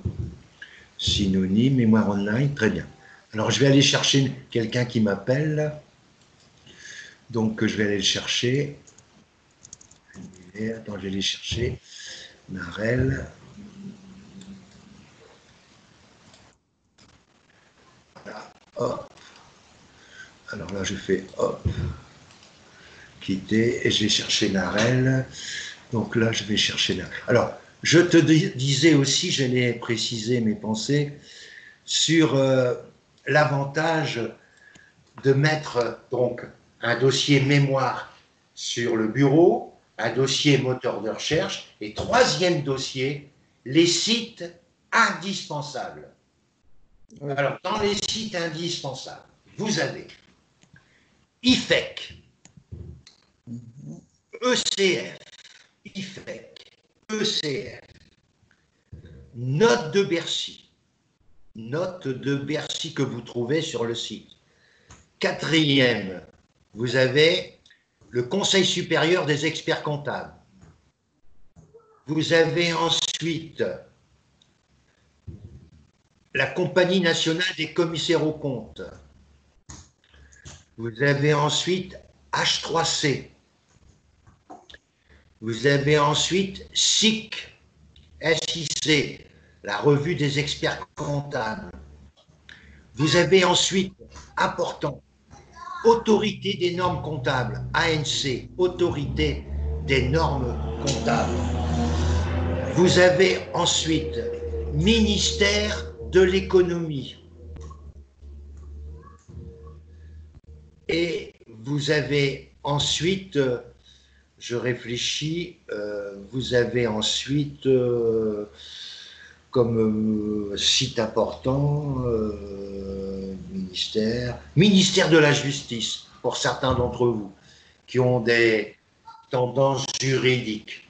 Synonyme, Mémoire Online, très bien. Alors, je vais aller chercher quelqu'un qui m'appelle. Donc, je vais aller le chercher. Attends, je vais aller chercher. Narelle. Voilà. Hop. Alors là, je fais hop. Quitter. Et je vais chercher Narelle. Donc là, je vais chercher Narelle. Alors, je te disais aussi, j'allais préciser mes pensées sur l'avantage de mettre donc un dossier mémoire sur le bureau, un dossier moteur de recherche, et troisième dossier, les sites indispensables. Ouais. Alors, dans les sites indispensables, vous avez IFEC, ECF, IFEC, ECF, Note de Bercy, Note de Bercy que vous trouvez sur le site. Quatrième, vous avez le Conseil supérieur des experts comptables. Vous avez ensuite la Compagnie nationale des commissaires aux comptes. Vous avez ensuite H3C. Vous avez ensuite SIC, SIC, la revue des experts comptables. Vous avez ensuite, important, Autorité des normes comptables, ANC, Autorité des normes comptables. Vous avez ensuite Ministère de l'économie. Et vous avez ensuite, je réfléchis, vous avez ensuite comme site important, ministère de la Justice, pour certains d'entre vous, qui ont des tendances juridiques.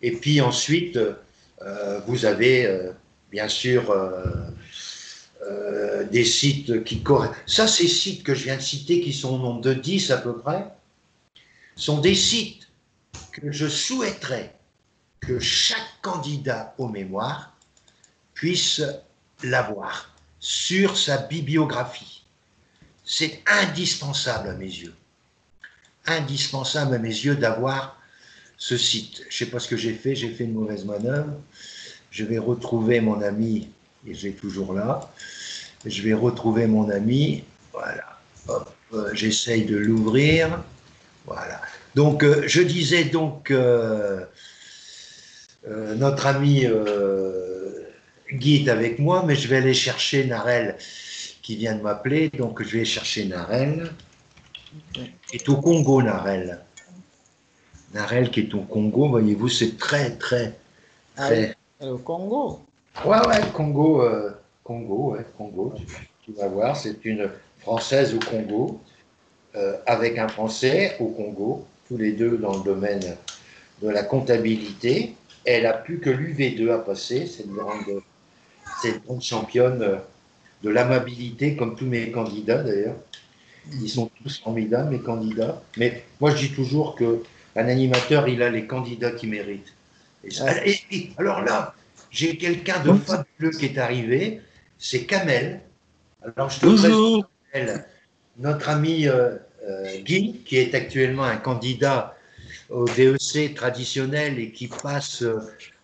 Et puis ensuite, vous avez bien sûr des sites qui correspondent. Ça, ces sites que je viens de citer, qui sont au nombre de 10 à peu près, sont des sites que je souhaiterais que chaque candidat au mémoire puisse l'avoir sur sa bibliographie. C'est indispensable à mes yeux. Indispensable à mes yeux d'avoir ce site. Je ne sais pas ce que j'ai fait une mauvaise manœuvre. Je vais retrouver mon ami, et j'ai toujours là. Je vais retrouver mon ami. Voilà. Hop, j'essaye de l'ouvrir. Voilà. Donc, je disais donc, notre ami Guy est avec moi, mais je vais aller chercher Narel qui vient de m'appeler. Donc, je vais chercher Narel. Qui est au Congo, Narel. Narel qui est au Congo, voyez-vous, c'est très, très, Ah oui, très. le Congo. Ouais, Congo, Congo. Tu vas voir, c'est une Française au Congo, avec un Français au Congo, tous les deux dans le domaine de la comptabilité. Elle a plus que l'UV2 à passer, cette grande championne de l'amabilité, comme tous mes candidats d'ailleurs. Ils sont tous formidables, mes candidats. Mais moi, je dis toujours qu'un animateur, il a les candidats qu'il mérite. Et alors là, j'ai quelqu'un de fabuleux qui est arrivé, c'est Kamel. Alors, je te Bonjour. présente notre ami Guy, qui est actuellement un candidat au DEC traditionnel et qui passe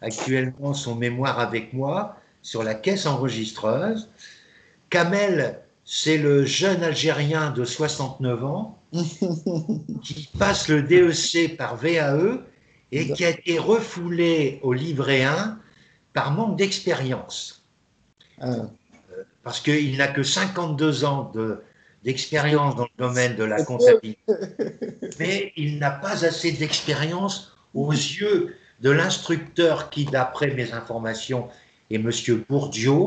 actuellement son mémoire avec moi sur la caisse enregistreuse. Kamel, c'est le jeune Algérien de 69 ans qui passe le DEC par VAE et qui a été refoulé au livret 1 par manque d'expérience. Parce qu'il n'a que 52 ans d'expérience dans le domaine de la comptabilité, mais il n'a pas assez d'expérience aux yeux de l'instructeur qui, d'après mes informations, est M. Bourdieu,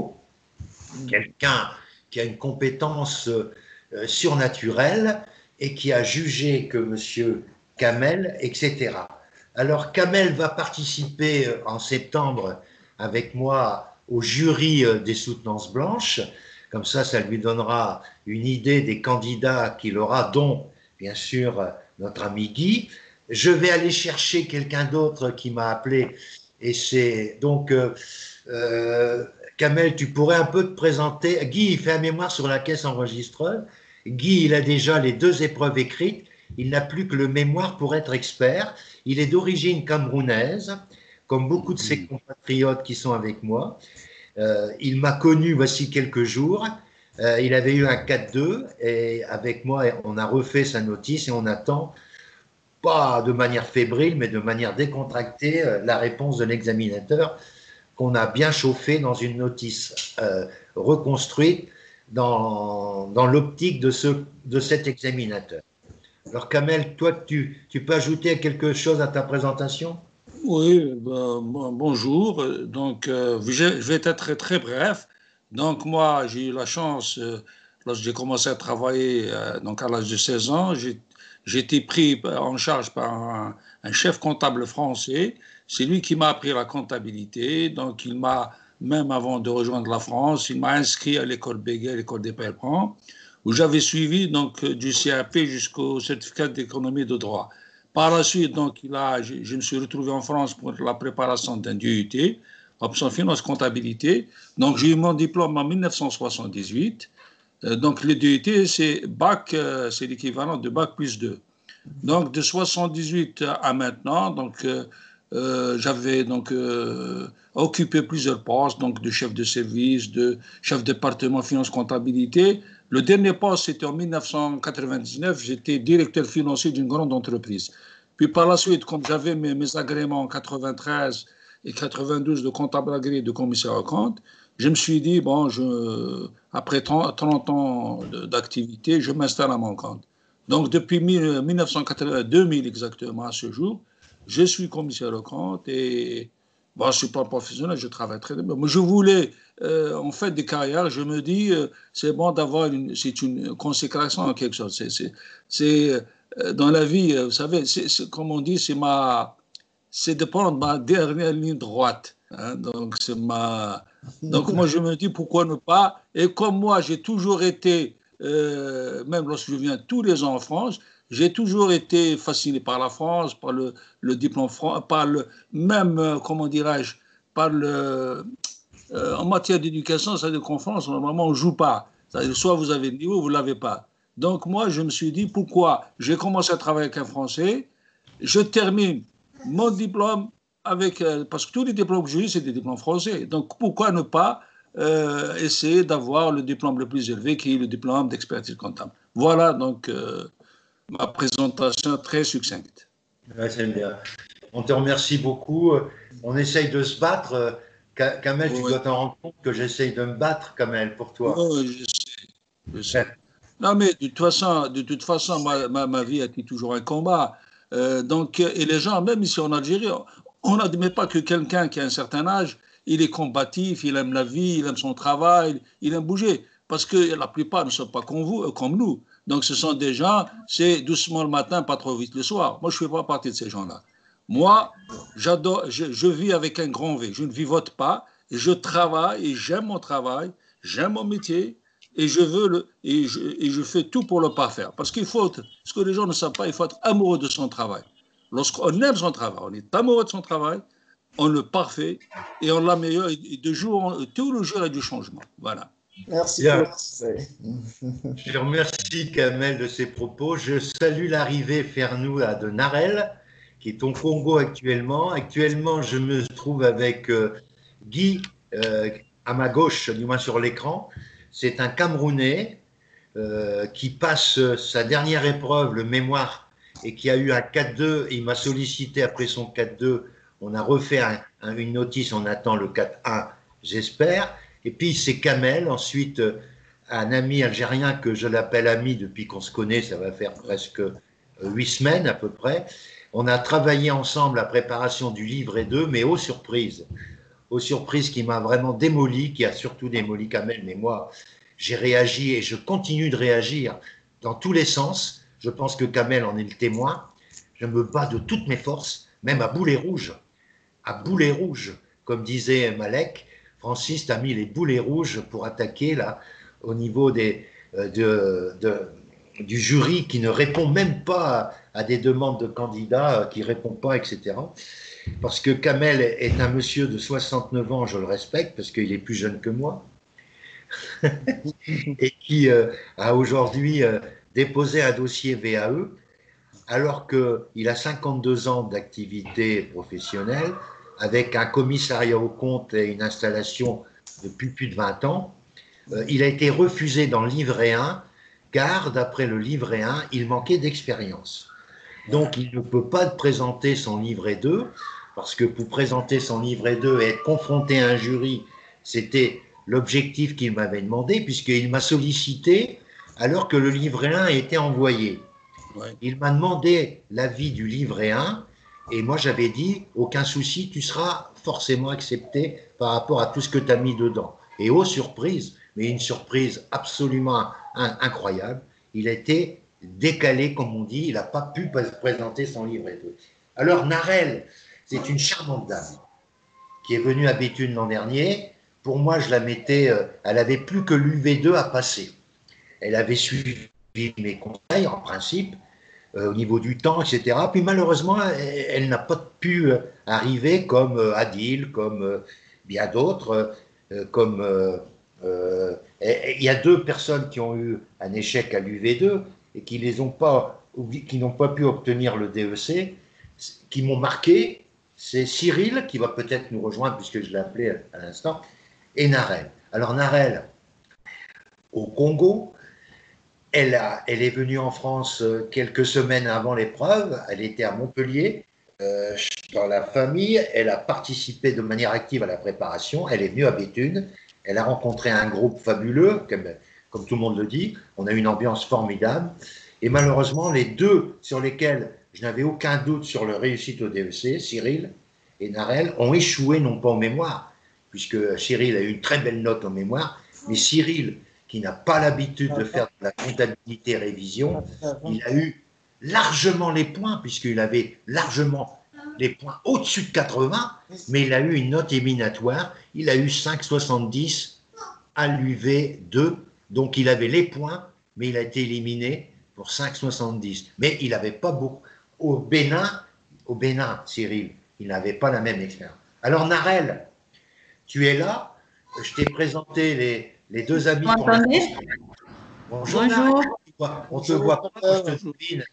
quelqu'un qui a une compétence surnaturelle et qui a jugé que M. Kamel, etc. Alors Kamel va participer en septembre avec moi au jury des soutenances blanches. Comme ça lui donnera une idée des candidats qu'il aura, dont, bien sûr, notre ami Guy. Je vais aller chercher quelqu'un d'autre qui m'a appelé, et c'est donc Kamel, tu pourrais un peu te présenter. Guy, il fait un mémoire sur la caisse enregistreuse. Guy, il a déjà les 2 épreuves écrites. Il n'a plus que le mémoire pour être expert. Il est d'origine camerounaise, comme beaucoup de ses compatriotes qui sont avec moi. Il m'a connu voici quelques jours. Il avait eu un 4-2 et avec moi, on a refait sa notice et on attend, pas de manière fébrile, mais de manière décontractée, la réponse de l'examinateur qu'on a bien chauffé dans une notice reconstruite dans l'optique de cet examinateur. Alors Kamel, toi, tu peux ajouter quelque chose à ta présentation? Oui, bonjour. Donc, je vais être très, très bref. Donc, moi, j'ai eu la chance, lorsque j'ai commencé à travailler donc à l'âge de 16 ans, j'ai été pris en charge par un chef comptable français. C'est lui qui m'a appris la comptabilité. Donc, il m'a, même avant de rejoindre la France, il m'a inscrit à l'école Béguet, l'école des Pellepans, où j'avais suivi donc, du CAP jusqu'au certificat d'économie de droit. Par la suite, donc, je me suis retrouvé en France pour la préparation d'un DUT, option finance comptabilité. Donc, j'ai eu mon diplôme en 1978. Donc, le DUT, c'est bac, c'est l'équivalent de bac plus 2. Donc, de 78 à maintenant, donc, j'avais donc occupé plusieurs postes, donc de chef de service, de chef de département finance comptabilité. Le dernier poste, c'était en 1999, j'étais directeur financier d'une grande entreprise. Puis par la suite, comme j'avais mes agréments en 93 et 92 de comptable agréé de commissaire aux comptes, je me suis dit, bon, après 30 ans d'activité, je m'installe à mon compte. Donc depuis 2000 exactement à ce jour, je suis commissaire aux comptes et bon, je ne suis pas professionnel, je travaille très bien. Mais je voulais, en fait, des carrières, je me dis, c'est bon d'avoir c'est une consécration en quelque chose. C'est dans la vie, vous savez, comme on dit, c'est de prendre ma dernière ligne droite. Hein, donc moi, je me dis, pourquoi ne pas? Et comme moi, j'ai toujours été, même lorsque je viens tous les ans en France, j'ai toujours été fasciné par la France, par le diplôme français, même, comment dirais-je, en matière d'éducation, c'est-à-dire qu'en France, normalement, on ne joue pas. C'est-à-dire, soit vous avez le niveau, vous ne l'avez pas. Donc, moi, je me suis dit, pourquoi? J'ai commencé à travailler avec un Français, je termine mon diplôme parce que tous les diplômes que j'ai eu, c'est des diplômes français. Donc, pourquoi ne pas essayer d'avoir le diplôme le plus élevé, qui est le diplôme d'expertise comptable? Voilà, donc, ma présentation très succincte. Ouais, c'est bien. On te remercie beaucoup. On essaye de se battre Kamel, tu Oui, dois t'en rendre compte que j'essaye de me battre, Kamel, pour toi. oui, je sais, je sais. Non, mais de toute façon ma vie a été toujours un combat. Et les gens, même ici en Algérie, on n'admet pas que quelqu'un qui a un certain âge, il est combatif, il aime la vie, il aime son travail, il aime bouger. Parce que la plupart ne sont pas comme vous, comme nous. Donc ce sont des gens, c'est doucement le matin, pas trop vite le soir. Moi, je ne fais pas partie de ces gens-là. Moi, je vis avec un grand V. Je ne vivote pas, et je travaille, et j'aime mon travail, j'aime mon métier, et je fais tout pour le parfaire. Parce qu'il faut, ce que les gens ne savent pas, il faut être amoureux de son travail. Lorsqu'on aime son travail, on est amoureux de son travail, on le parfait et on l'améliore. Et tout le jour, il y a du changement. Voilà. Merci pour Bien. le conseil. Je remercie Kamel de ses propos. Je salue l'arrivée Fernou de Narel, qui est au Congo actuellement. Actuellement, je me trouve avec Guy à ma gauche, du moins sur l'écran. C'est un Camerounais qui passe sa dernière épreuve, le mémoire, et qui a eu un 4-2. Il m'a sollicité après son 4-2. On a refait une notice, on attend le 4-1, j'espère. Et puis c'est Kamel, ensuite un ami algérien que je l'appelle ami depuis qu'on se connaît, ça va faire presque 8 semaines à peu près. On a travaillé ensemble la préparation du livret 2, mais aux surprises qui m'a vraiment démoli, qui a surtout démoli Kamel, mais moi, j'ai réagi et je continue de réagir dans tous les sens. Je pense que Kamel en est le témoin. Je me bats de toutes mes forces, même à boulet rouge. À boulet rouge, comme disait Malek, Francis a mis les boulets rouges pour attaquer là, au niveau du jury qui ne répond même pas à des demandes de candidats, qui ne répond pas, etc. Parce que Kamel est un monsieur de 69 ans, je le respecte, parce qu'il est plus jeune que moi, et qui a aujourd'hui déposé un dossier VAE, alors qu'il a 52 ans d'activité professionnelle, avec un commissariat aux comptes et une installation depuis plus de 20 ans. Il a été refusé dans le livret 1, car d'après le livret 1, il manquait d'expérience. Donc il ne peut pas présenter son livret 2, parce que pour présenter son livret 2 et être confronté à un jury, c'était l'objectif qu'il m'avait demandé, puisqu'il m'a sollicité alors que le livret 1 était envoyé. Ouais. Il m'a demandé l'avis du livret 1, et moi j'avais dit, aucun souci, tu seras forcément accepté par rapport à tout ce que tu as mis dedans. Et aux surprises, mais une surprise absolument incroyable, il a été décalé, comme on dit, il n'a pas pu présenter son livret 2. Alors Narel, c'est une charmante dame qui est venue à Béthune l'an dernier. Pour moi, je la mettais, elle n'avait plus que l'UV2 à passer. Elle avait suivi mes conseils, en principe, au niveau du temps, etc. Puis malheureusement, elle n'a pas pu arriver comme Adil, comme bien d'autres, comme... il y a 2 personnes qui ont eu un échec à l'UV2 et qui n'ont pas pu obtenir le DEC, qui m'ont marqué. C'est Cyril, qui va peut-être nous rejoindre, puisque je l'ai appelé à l'instant, et Narel. Alors Narel, au Congo, elle est venue en France quelques semaines avant l'épreuve. Elle était à Montpellier, dans la famille. Elle a participé de manière active à la préparation. Elle est venue à Béthune. Elle a rencontré un groupe fabuleux, comme tout le monde le dit. On a eu une ambiance formidable. Et malheureusement, les 2 sur lesquels je n'avais aucun doute sur leur réussite au DEC, Cyril et Narel, ont échoué, non pas au mémoire, puisque Cyril a eu une très belle note au mémoire, mais Cyril, qui n'a pas l'habitude de faire de la comptabilité révision, il a eu largement les points, puisqu'il avait largement les points au-dessus de 80, mais il a eu une note éliminatoire, il a eu 5,70 à l'UV2, donc il avait les points, mais il a été éliminé pour 5,70. Mais il n'avait pas beaucoup. Au Bénin, Cyril, il n'avait pas la même expérience. Alors Narel, tu es là, je t'ai présenté les 2 amis pour la... Bonjour. Narel. On te voit pas, je te devine.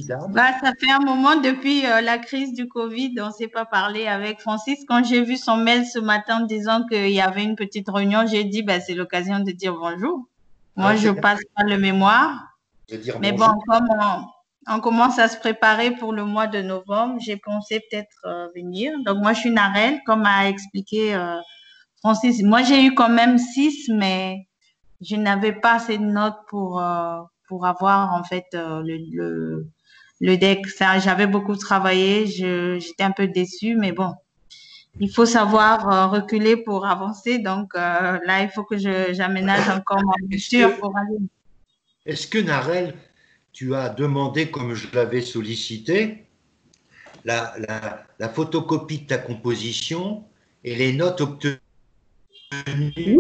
Ça fait un moment depuis la crise du Covid, on ne s'est pas parlé avec Francis. Quand j'ai vu son mail ce matin disant qu'il y avait une petite réunion, j'ai dit c'est l'occasion de dire bonjour. Moi, je passe pas le mémoire. Mais bonjour. Bon, On commence à se préparer pour le mois de novembre. J'ai pensé peut-être venir. Donc, moi, je suis Narelle, comme a expliqué Francis. Moi, j'ai eu quand même 6, mais je n'avais pas assez de notes pour avoir, en fait, le deck. Ça, j'avais beaucoup travaillé. J'étais un peu déçue, mais bon, il faut savoir reculer pour avancer. Donc, là, il faut que j'aménage encore ma lecture pour aller. Est-ce que Narelle, tu as demandé, comme je l'avais sollicité, la photocopie de ta composition et les notes obtenues Oui.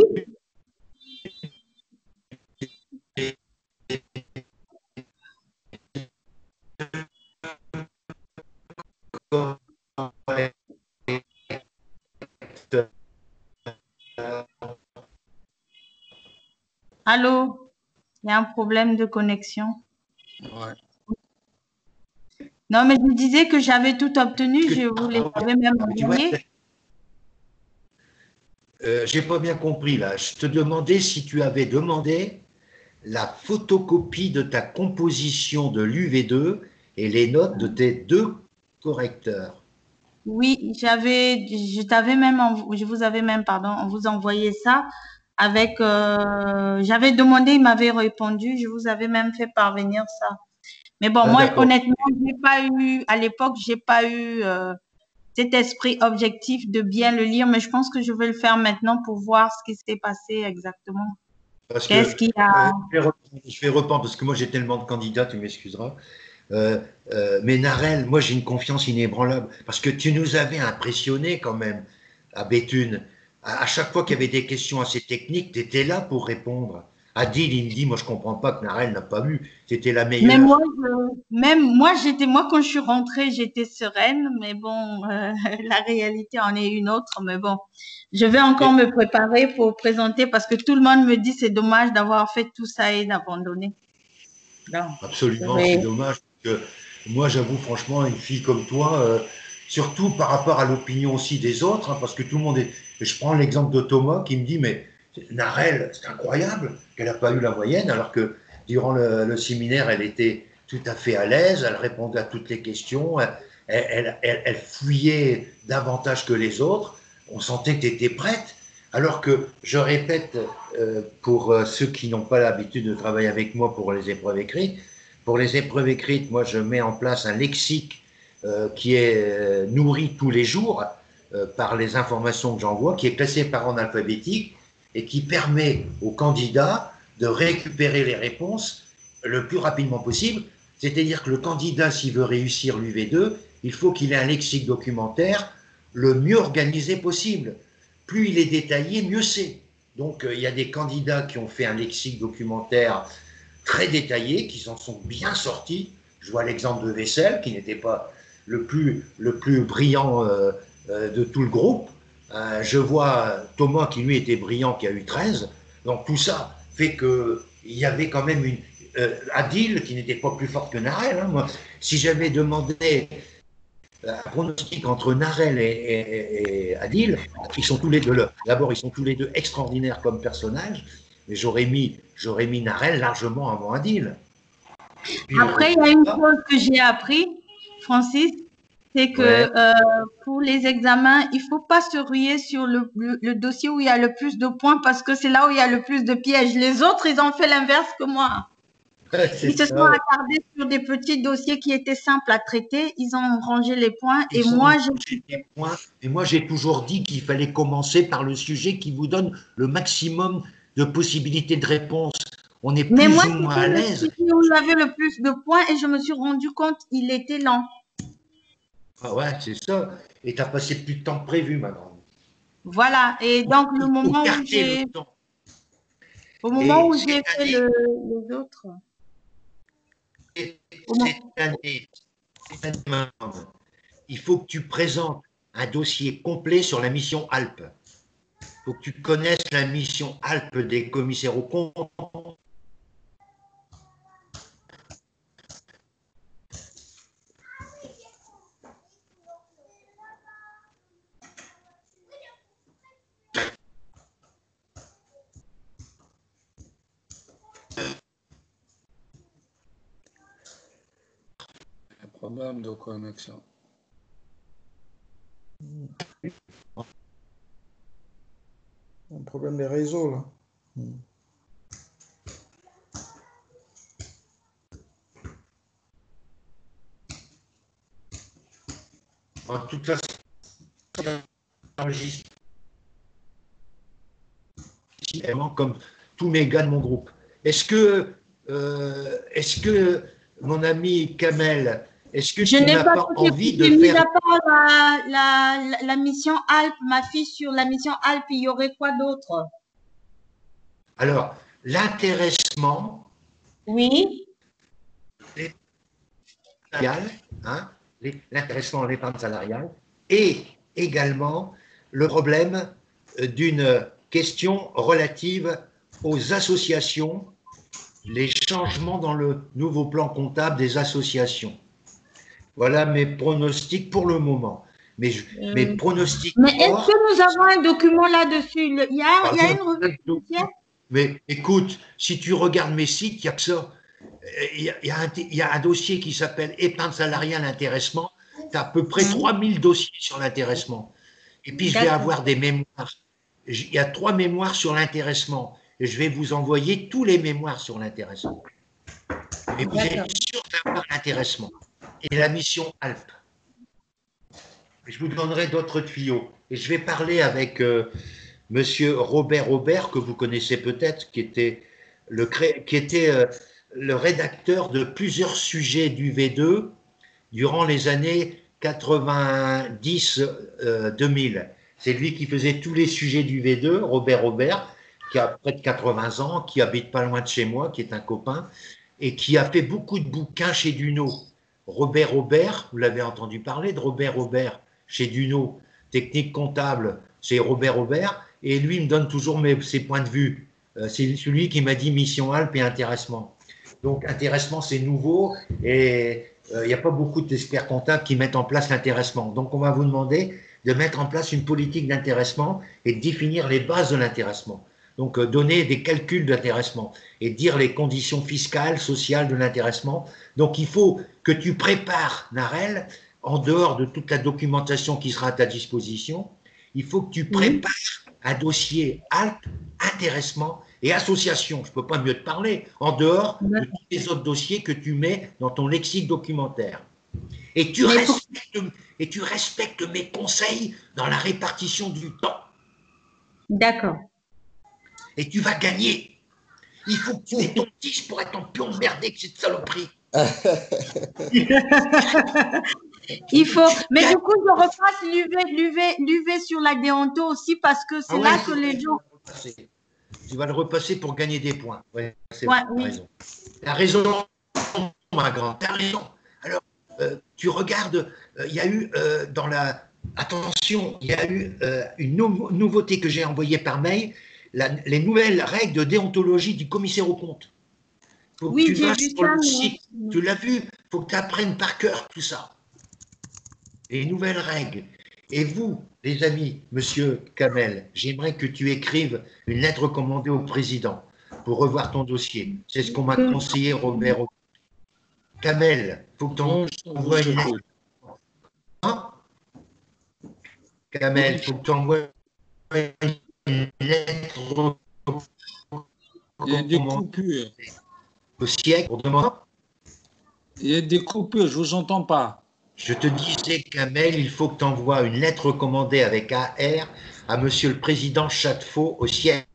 Allô? Il y a un problème de connexion. Ouais. Non, mais je disais que j'avais tout obtenu. Je vous les avais même envoyés. J'ai pas bien compris là. Je te demandais si tu avais demandé la photocopie de ta composition de l'UV2 et les notes de tes 2 correcteurs. Oui, je vous avais même, pardon, on vous envoyé ça avec, j'avais demandé, il m'avait répondu, je vous avais même fait parvenir ça. Mais bon, Ah, moi, d'accord. honnêtement, à l'époque, j'ai pas eu cet esprit objectif de bien le lire, mais je pense que je vais le faire maintenant pour voir ce qui s'est passé exactement. Parce que Qu'est-ce qu'il y a? je vais reprendre parce que moi j'ai tellement de candidats, tu m'excuseras. Euh, mais Narelle, moi j'ai une confiance inébranlable parce que tu nous avais impressionnés quand même à Béthune. À chaque fois qu'il y avait des questions assez techniques, tu étais là pour répondre. Adil, il me dit, moi je comprends pas que Narelle n'a pas vu, c'était la Mais meilleure. moi, quand je suis rentrée, j'étais sereine, mais bon, la réalité en est une autre. Mais bon, je vais encore me préparer pour présenter parce que tout le monde me dit c'est dommage d'avoir fait tout ça et d'abandonner. Donc, je Absolument, vais. c'est dommage. Que moi, j'avoue, franchement, une fille comme toi, surtout par rapport à l'opinion aussi des autres, hein, parce que tout le monde est. Je prends l'exemple de Thomas qui me dit, mais Narelle, c'est incroyable qu'elle n'a pas eu la moyenne, alors que durant le séminaire, elle était tout à fait à l'aise, elle répondait à toutes les questions, elle fouillait davantage que les autres. On sentait que tu étais prête. Alors que, je répète, pour ceux qui n'ont pas l'habitude de travailler avec moi pour les épreuves écrites, pour les épreuves écrites, moi je mets en place un lexique qui est nourri tous les jours par les informations que j'envoie, qui est classé par ordre alphabétique et qui permet aux candidats de récupérer les réponses le plus rapidement possible. C'est-à-dire que le candidat, s'il veut réussir l'UV2, il faut qu'il ait un lexique documentaire le mieux organisé possible. Plus il est détaillé, mieux c'est. Donc il y a des candidats qui ont fait un lexique documentaire très détaillé, qui s'en sont bien sortis. Je vois l'exemple de Vessel, qui n'était pas le plus brillant de tout le groupe. Je vois Thomas, qui lui était brillant, qui a eu 13. Donc tout ça fait qu'il y avait quand même une. Adil, qui n'était pas plus forte que Narelle. Hein, moi, si j'avais demandé un pronostic entre Narelle et Adil, ils sont tous les deux là. D'abord, ils sont tous les deux extraordinaires comme personnages, mais j'aurais mis Narelle largement avant Adil. Puis Après, il y a une chose que j'ai appris, Francis, c'est que ouais. pour les examens, il faut pas se ruer sur le dossier où il y a le plus de points parce que c'est là où il y a le plus de pièges. Les autres, ils ont fait l'inverse que moi. Ils se sont Ça, ouais. attardés sur des petits dossiers qui étaient simples à traiter. Ils ont rangé les points. Et Ils ont moi, rangé des points. Et moi, j'ai toujours dit qu'il fallait commencer par le sujet qui vous donne le maximum de possibilités de réponse. On est mais moi, plus ou moins c'était à le l'aise. sujet où il y avait le plus de points et je me suis rendu compte il était lent. Ah ouais, c'est ça. Et tu as passé plus de temps que prévu, ma grande. Voilà. Et donc, Il faut garder le temps. au moment Et où cette j'ai fait année, les autres, au moment- cette année, il faut que tu présentes un dossier complet sur la mission Alpes. Il faut que tu connaisses la mission Alpes des commissaires aux comptes. Problème de connexion. Un problème de réseau, là. En toute façon, j'enregistre comme tous mes gars de mon groupe. Est-ce que mon ami Kamel, est-ce que Je tu n'ai n'as pas pas tout envie écouté, de mis faire... à part la mission Alpes, ma fille sur la mission Alpes, il y aurait quoi d'autre? Alors, l'intéressement, Oui, salarial, hein, l'intéressement en épargne salariale, et également le problème d'une question relative aux associations, les changements dans le nouveau plan comptable des associations. Voilà mes pronostics pour le moment. Mes pronostics mais est-ce forts, que nous avons un document là-dessus? Il y a une revue financière? mais écoute, si tu regardes mes sites, il n'y a que ça. Il y a un dossier qui s'appelle épargne salariale intéressement. Tu as à peu près 3000 dossiers sur l'intéressement. Et puis, je vais avoir des mémoires. Il y a 3 mémoires sur l'intéressement. Et je vais vous envoyer tous les mémoires sur l'intéressement. Et vous êtes sûr d'avoir l'intéressement. Et la mission Alpes. Je vous donnerai d'autres tuyaux. Et je vais parler avec Monsieur Robert Aubert, que vous connaissez peut-être, qui était le rédacteur de plusieurs sujets du V2 durant les années 90-2000. C'est lui qui faisait tous les sujets du V2, Robert Aubert, qui a près de 80 ans, qui habite pas loin de chez moi, qui est un copain, et qui a fait beaucoup de bouquins chez Duno. Robert Aubert, vous l'avez entendu parler de Robert Aubert chez Duno, technique comptable, c'est Robert Aubert, et lui me donne toujours ses points de vue. C'est celui qui m'a dit mission Alpes et intéressement. Donc intéressement, c'est nouveau, et il n'y a pas beaucoup d'experts comptables qui mettent en place l'intéressement. Donc on va vous demander de mettre en place une politique d'intéressement et de définir les bases de l'intéressement. Donc donner des calculs d'intéressement et dire les conditions fiscales, sociales de l'intéressement. Donc il faut que tu prépares, Narelle, en dehors de toute la documentation qui sera à ta disposition, il faut que tu prépares un dossier Alpes, intéressement et association. Je ne peux pas mieux te parler, en dehors de tous les autres dossiers que tu mets dans ton lexique documentaire. Et tu respectes mes conseils dans la répartition du temps. D'accord. Et tu vas gagner. Il faut que tu aies ton 10 pour être en plus emmerdé que cette saloperie. Il faut. Mais du coup, je repasse l'UV sur la déonto aussi parce que c'est là que les gens. Tu vas le repasser pour gagner des points. Ouais, c'est raison. Tu as raison, ma grande. Tu as raison. Alors, tu regardes, il y a eu dans la. Attention, il y a eu une nouveauté que j'ai envoyée par mail, les nouvelles règles de déontologie du commissaire aux comptes. Faut que tu vas sur le site. Tu l'as vu, il faut que tu apprennes par cœur tout ça. Les nouvelles règles. Et vous, les amis, monsieur Kamel, j'aimerais que tu écrives une lettre recommandée au président pour revoir ton dossier. C'est ce qu'on m'a conseillé, Robert. Kamel, il faut que tu envoies une lettre. Hein? Kamel, il faut que tu envoies une lettre. Il y a des coupures. Au siècle, pour demander. Il y a des coupures, je ne vous entends pas. Je te disais, Kamel, il faut que tu envoies une lettre recommandée avec AR à monsieur le président Château au siècle.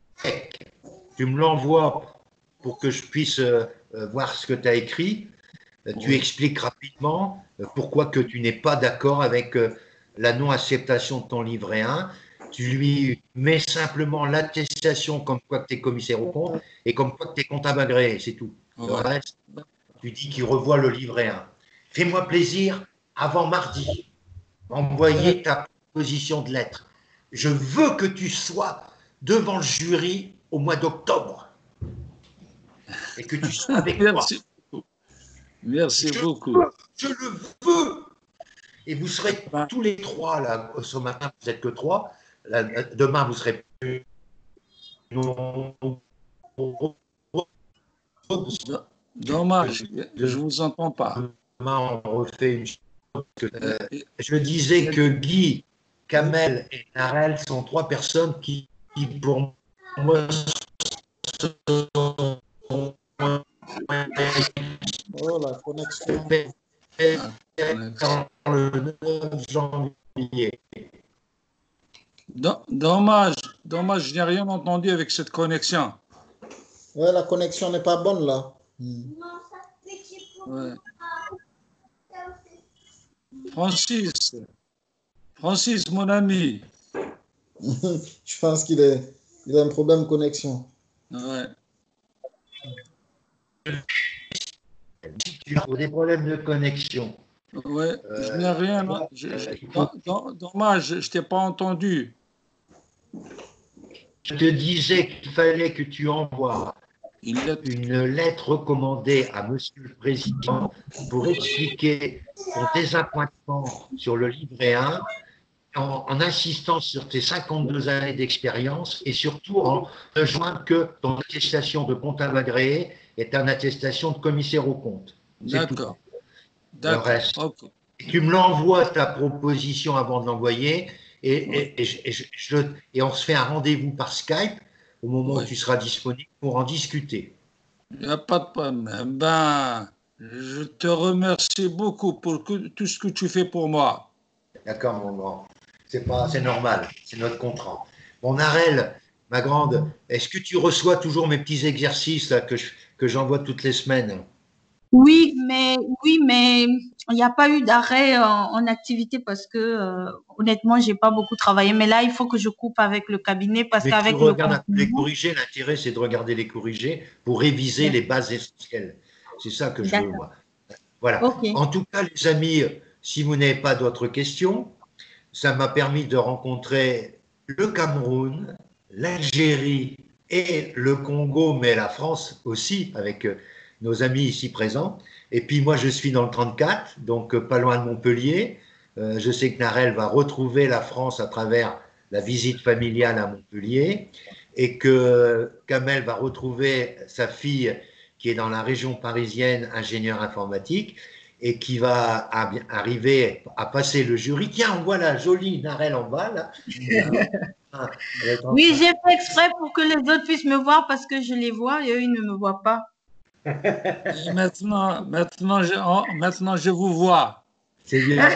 Tu me l'envoies pour que je puisse voir ce que tu as écrit. Tu expliques rapidement pourquoi que tu n'es pas d'accord avec la non-acceptation de ton livret 1. Tu lui mets simplement l'attestation comme quoi que tu es commissaire au compte et comme quoi que tu es comptable agréé, c'est tout. Le reste, tu dis qu'il revoit le livret 1. Fais-moi plaisir, avant mardi, envoyer ta proposition de lettre. Je veux que tu sois devant le jury au mois d'octobre et que tu sois avec moi. Merci beaucoup. Je le veux. Et vous serez tous les trois, là, ce matin, vous n'êtes que trois. Là, demain, vous serez plus. Dommage, je ne vous entends pas. on refait une chose. Je disais que Guy, Kamel et Narel sont trois personnes qui pour moi, sont Oh, la connexion. dans le 9 janvier. Dommage, dommage, je n'ai rien entendu avec cette connexion. Ouais, la connexion n'est pas bonne là. Ouais. Francis, mon ami. Je pense il a un problème de connexion. Ouais. Tu as des problèmes de connexion. Ouais, je n'ai rien. Dommage, je t'ai pas entendu. Je te disais qu'il fallait que tu envoies une lettre recommandée à Monsieur le Président pour expliquer ton désappointement sur le livret 1 en insistant sur tes 52 années d'expérience et surtout en rejoignant que ton attestation de comptable agréé est une attestation de commissaire aux comptes. D'accord. Le reste. Okay. Tu me l'envoies ta proposition avant de l'envoyer et on se fait un rendez-vous par Skype au moment où tu seras disponible pour en discuter. Il n'y a pas de problème. Ben, je te remercie beaucoup pour tout ce que tu fais pour moi. D'accord, mon grand. C'est normal, c'est notre contrat. Bon, Narel, ma grande, est-ce que tu reçois toujours mes petits exercices là, que j'envoie toutes les semaines? Oui, mais il n'y a pas eu d'arrêt en activité parce que honnêtement, j'ai pas beaucoup travaillé. Mais là, il faut que je coupe avec le cabinet parce Mais tu qu'avec le regardes les confinement. corrigés. L'intérêt, c'est de regarder les corrigés pour réviser les bases essentielles. C'est ça que je veux, moi. Voilà. Okay. En tout cas, les amis, si vous n'avez pas d'autres questions, ça m'a permis de rencontrer le Cameroun, l'Algérie et le Congo, mais la France aussi, avec nos amis ici présents. Et puis moi, je suis dans le 34, donc pas loin de Montpellier. Je sais que Narel va retrouver la France à travers la visite familiale à Montpellier et que Kamel va retrouver sa fille qui est dans la région parisienne, ingénieure informatique, et qui va arriver à passer le jury. Tiens, on voit la jolie Narel en bas, là. Oui, j'ai fait exprès pour que les autres puissent me voir parce que je les vois et eux, ils ne me voient pas. Et maintenant, je vous vois. C'est bien.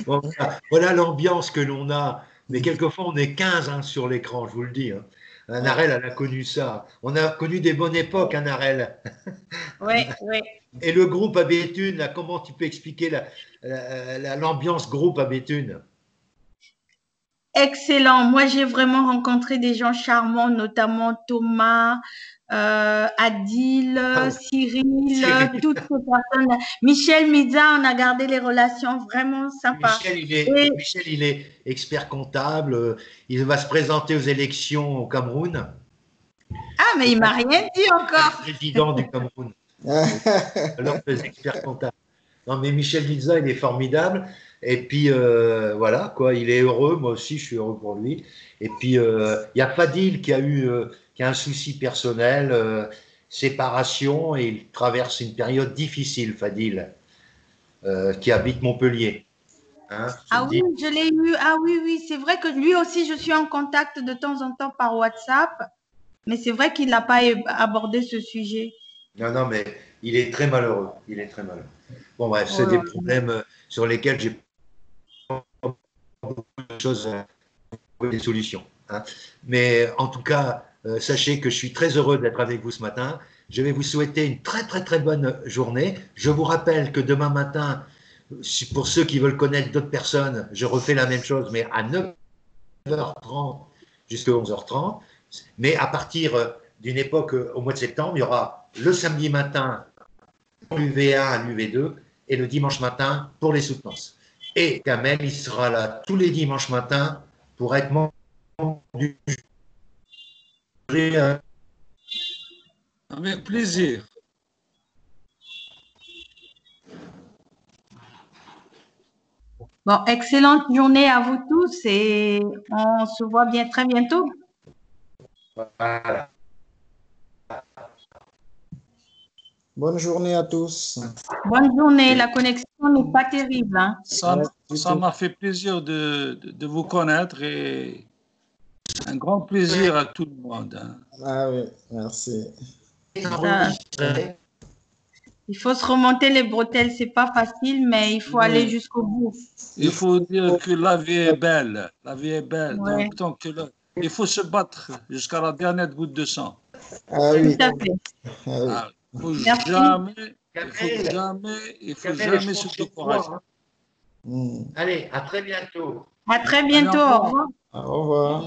Bon, voilà l'ambiance que l'on a. Mais quelquefois, on est 15 hein, sur l'écran, je vous le dis. Hein. Narel, elle a connu ça. On a connu des bonnes époques, hein, Narel. Oui, oui. Et le groupe à Béthune, là, comment tu peux expliquer l'ambiance groupe à Béthune? Excellent. Moi, j'ai vraiment rencontré des gens charmants, notamment Thomas, Adil, Cyril, toutes ces personnes. Michel Miza, on a gardé les relations vraiment sympas. Michel, il est expert comptable. Il va se présenter aux élections au Cameroun. Ah, mais il ne m'a rien dit encore. Président du Cameroun. Alors, les experts comptables. Non, mais Michel Miza, il est formidable. Et puis, voilà, quoi, il est heureux. Moi aussi, je suis heureux pour lui. Et puis, il y a Fadil qui a un souci personnel, séparation, et il traverse une période difficile, Fadil, qui habite Montpellier. Hein, ah oui, je l'ai eu. Ah oui, oui, c'est vrai que lui aussi, je suis en contact de temps en temps par WhatsApp. Mais c'est vrai qu'il n'a pas abordé ce sujet. Non, non, mais il est très malheureux. Il est très malheureux. Bon, bref, c'est des problèmes sur lesquels j'ai pas beaucoup de choses à trouver des solutions. Hein. Mais en tout cas, sachez que je suis très heureux d'être avec vous ce matin. Je vais vous souhaiter une très, très, très bonne journée. Je vous rappelle que demain matin, pour ceux qui veulent connaître d'autres personnes, je refais la même chose, mais à 9h30 jusqu'à 11h30. Mais à partir d'une époque au mois de septembre, il y aura le samedi matin pour l'UV1 et l'UV2 et le dimanche matin pour les soutenances. Et Kamel, il sera là tous les dimanches matins pour être membre du jury. Avec plaisir. Bon, excellente journée à vous tous et on se voit bien très bientôt. Voilà. Bonne journée à tous. Bonne journée. La connexion n'est pas terrible. Hein. Ça m'a fait plaisir de vous connaître et un grand plaisir à tout le monde. Hein. Ah oui, merci. Il faut se remonter les bretelles, c'est pas facile, mais il faut aller jusqu'au bout. Il faut dire que la vie est belle. La vie est belle. Ouais. Donc il faut se battre jusqu'à la dernière goutte de sang. Ah oui. Tout à fait. Ah oui. Il faut Merci. jamais se décourager. Mm. Allez, à très bientôt. À très bientôt. Allez, Au revoir. Au revoir.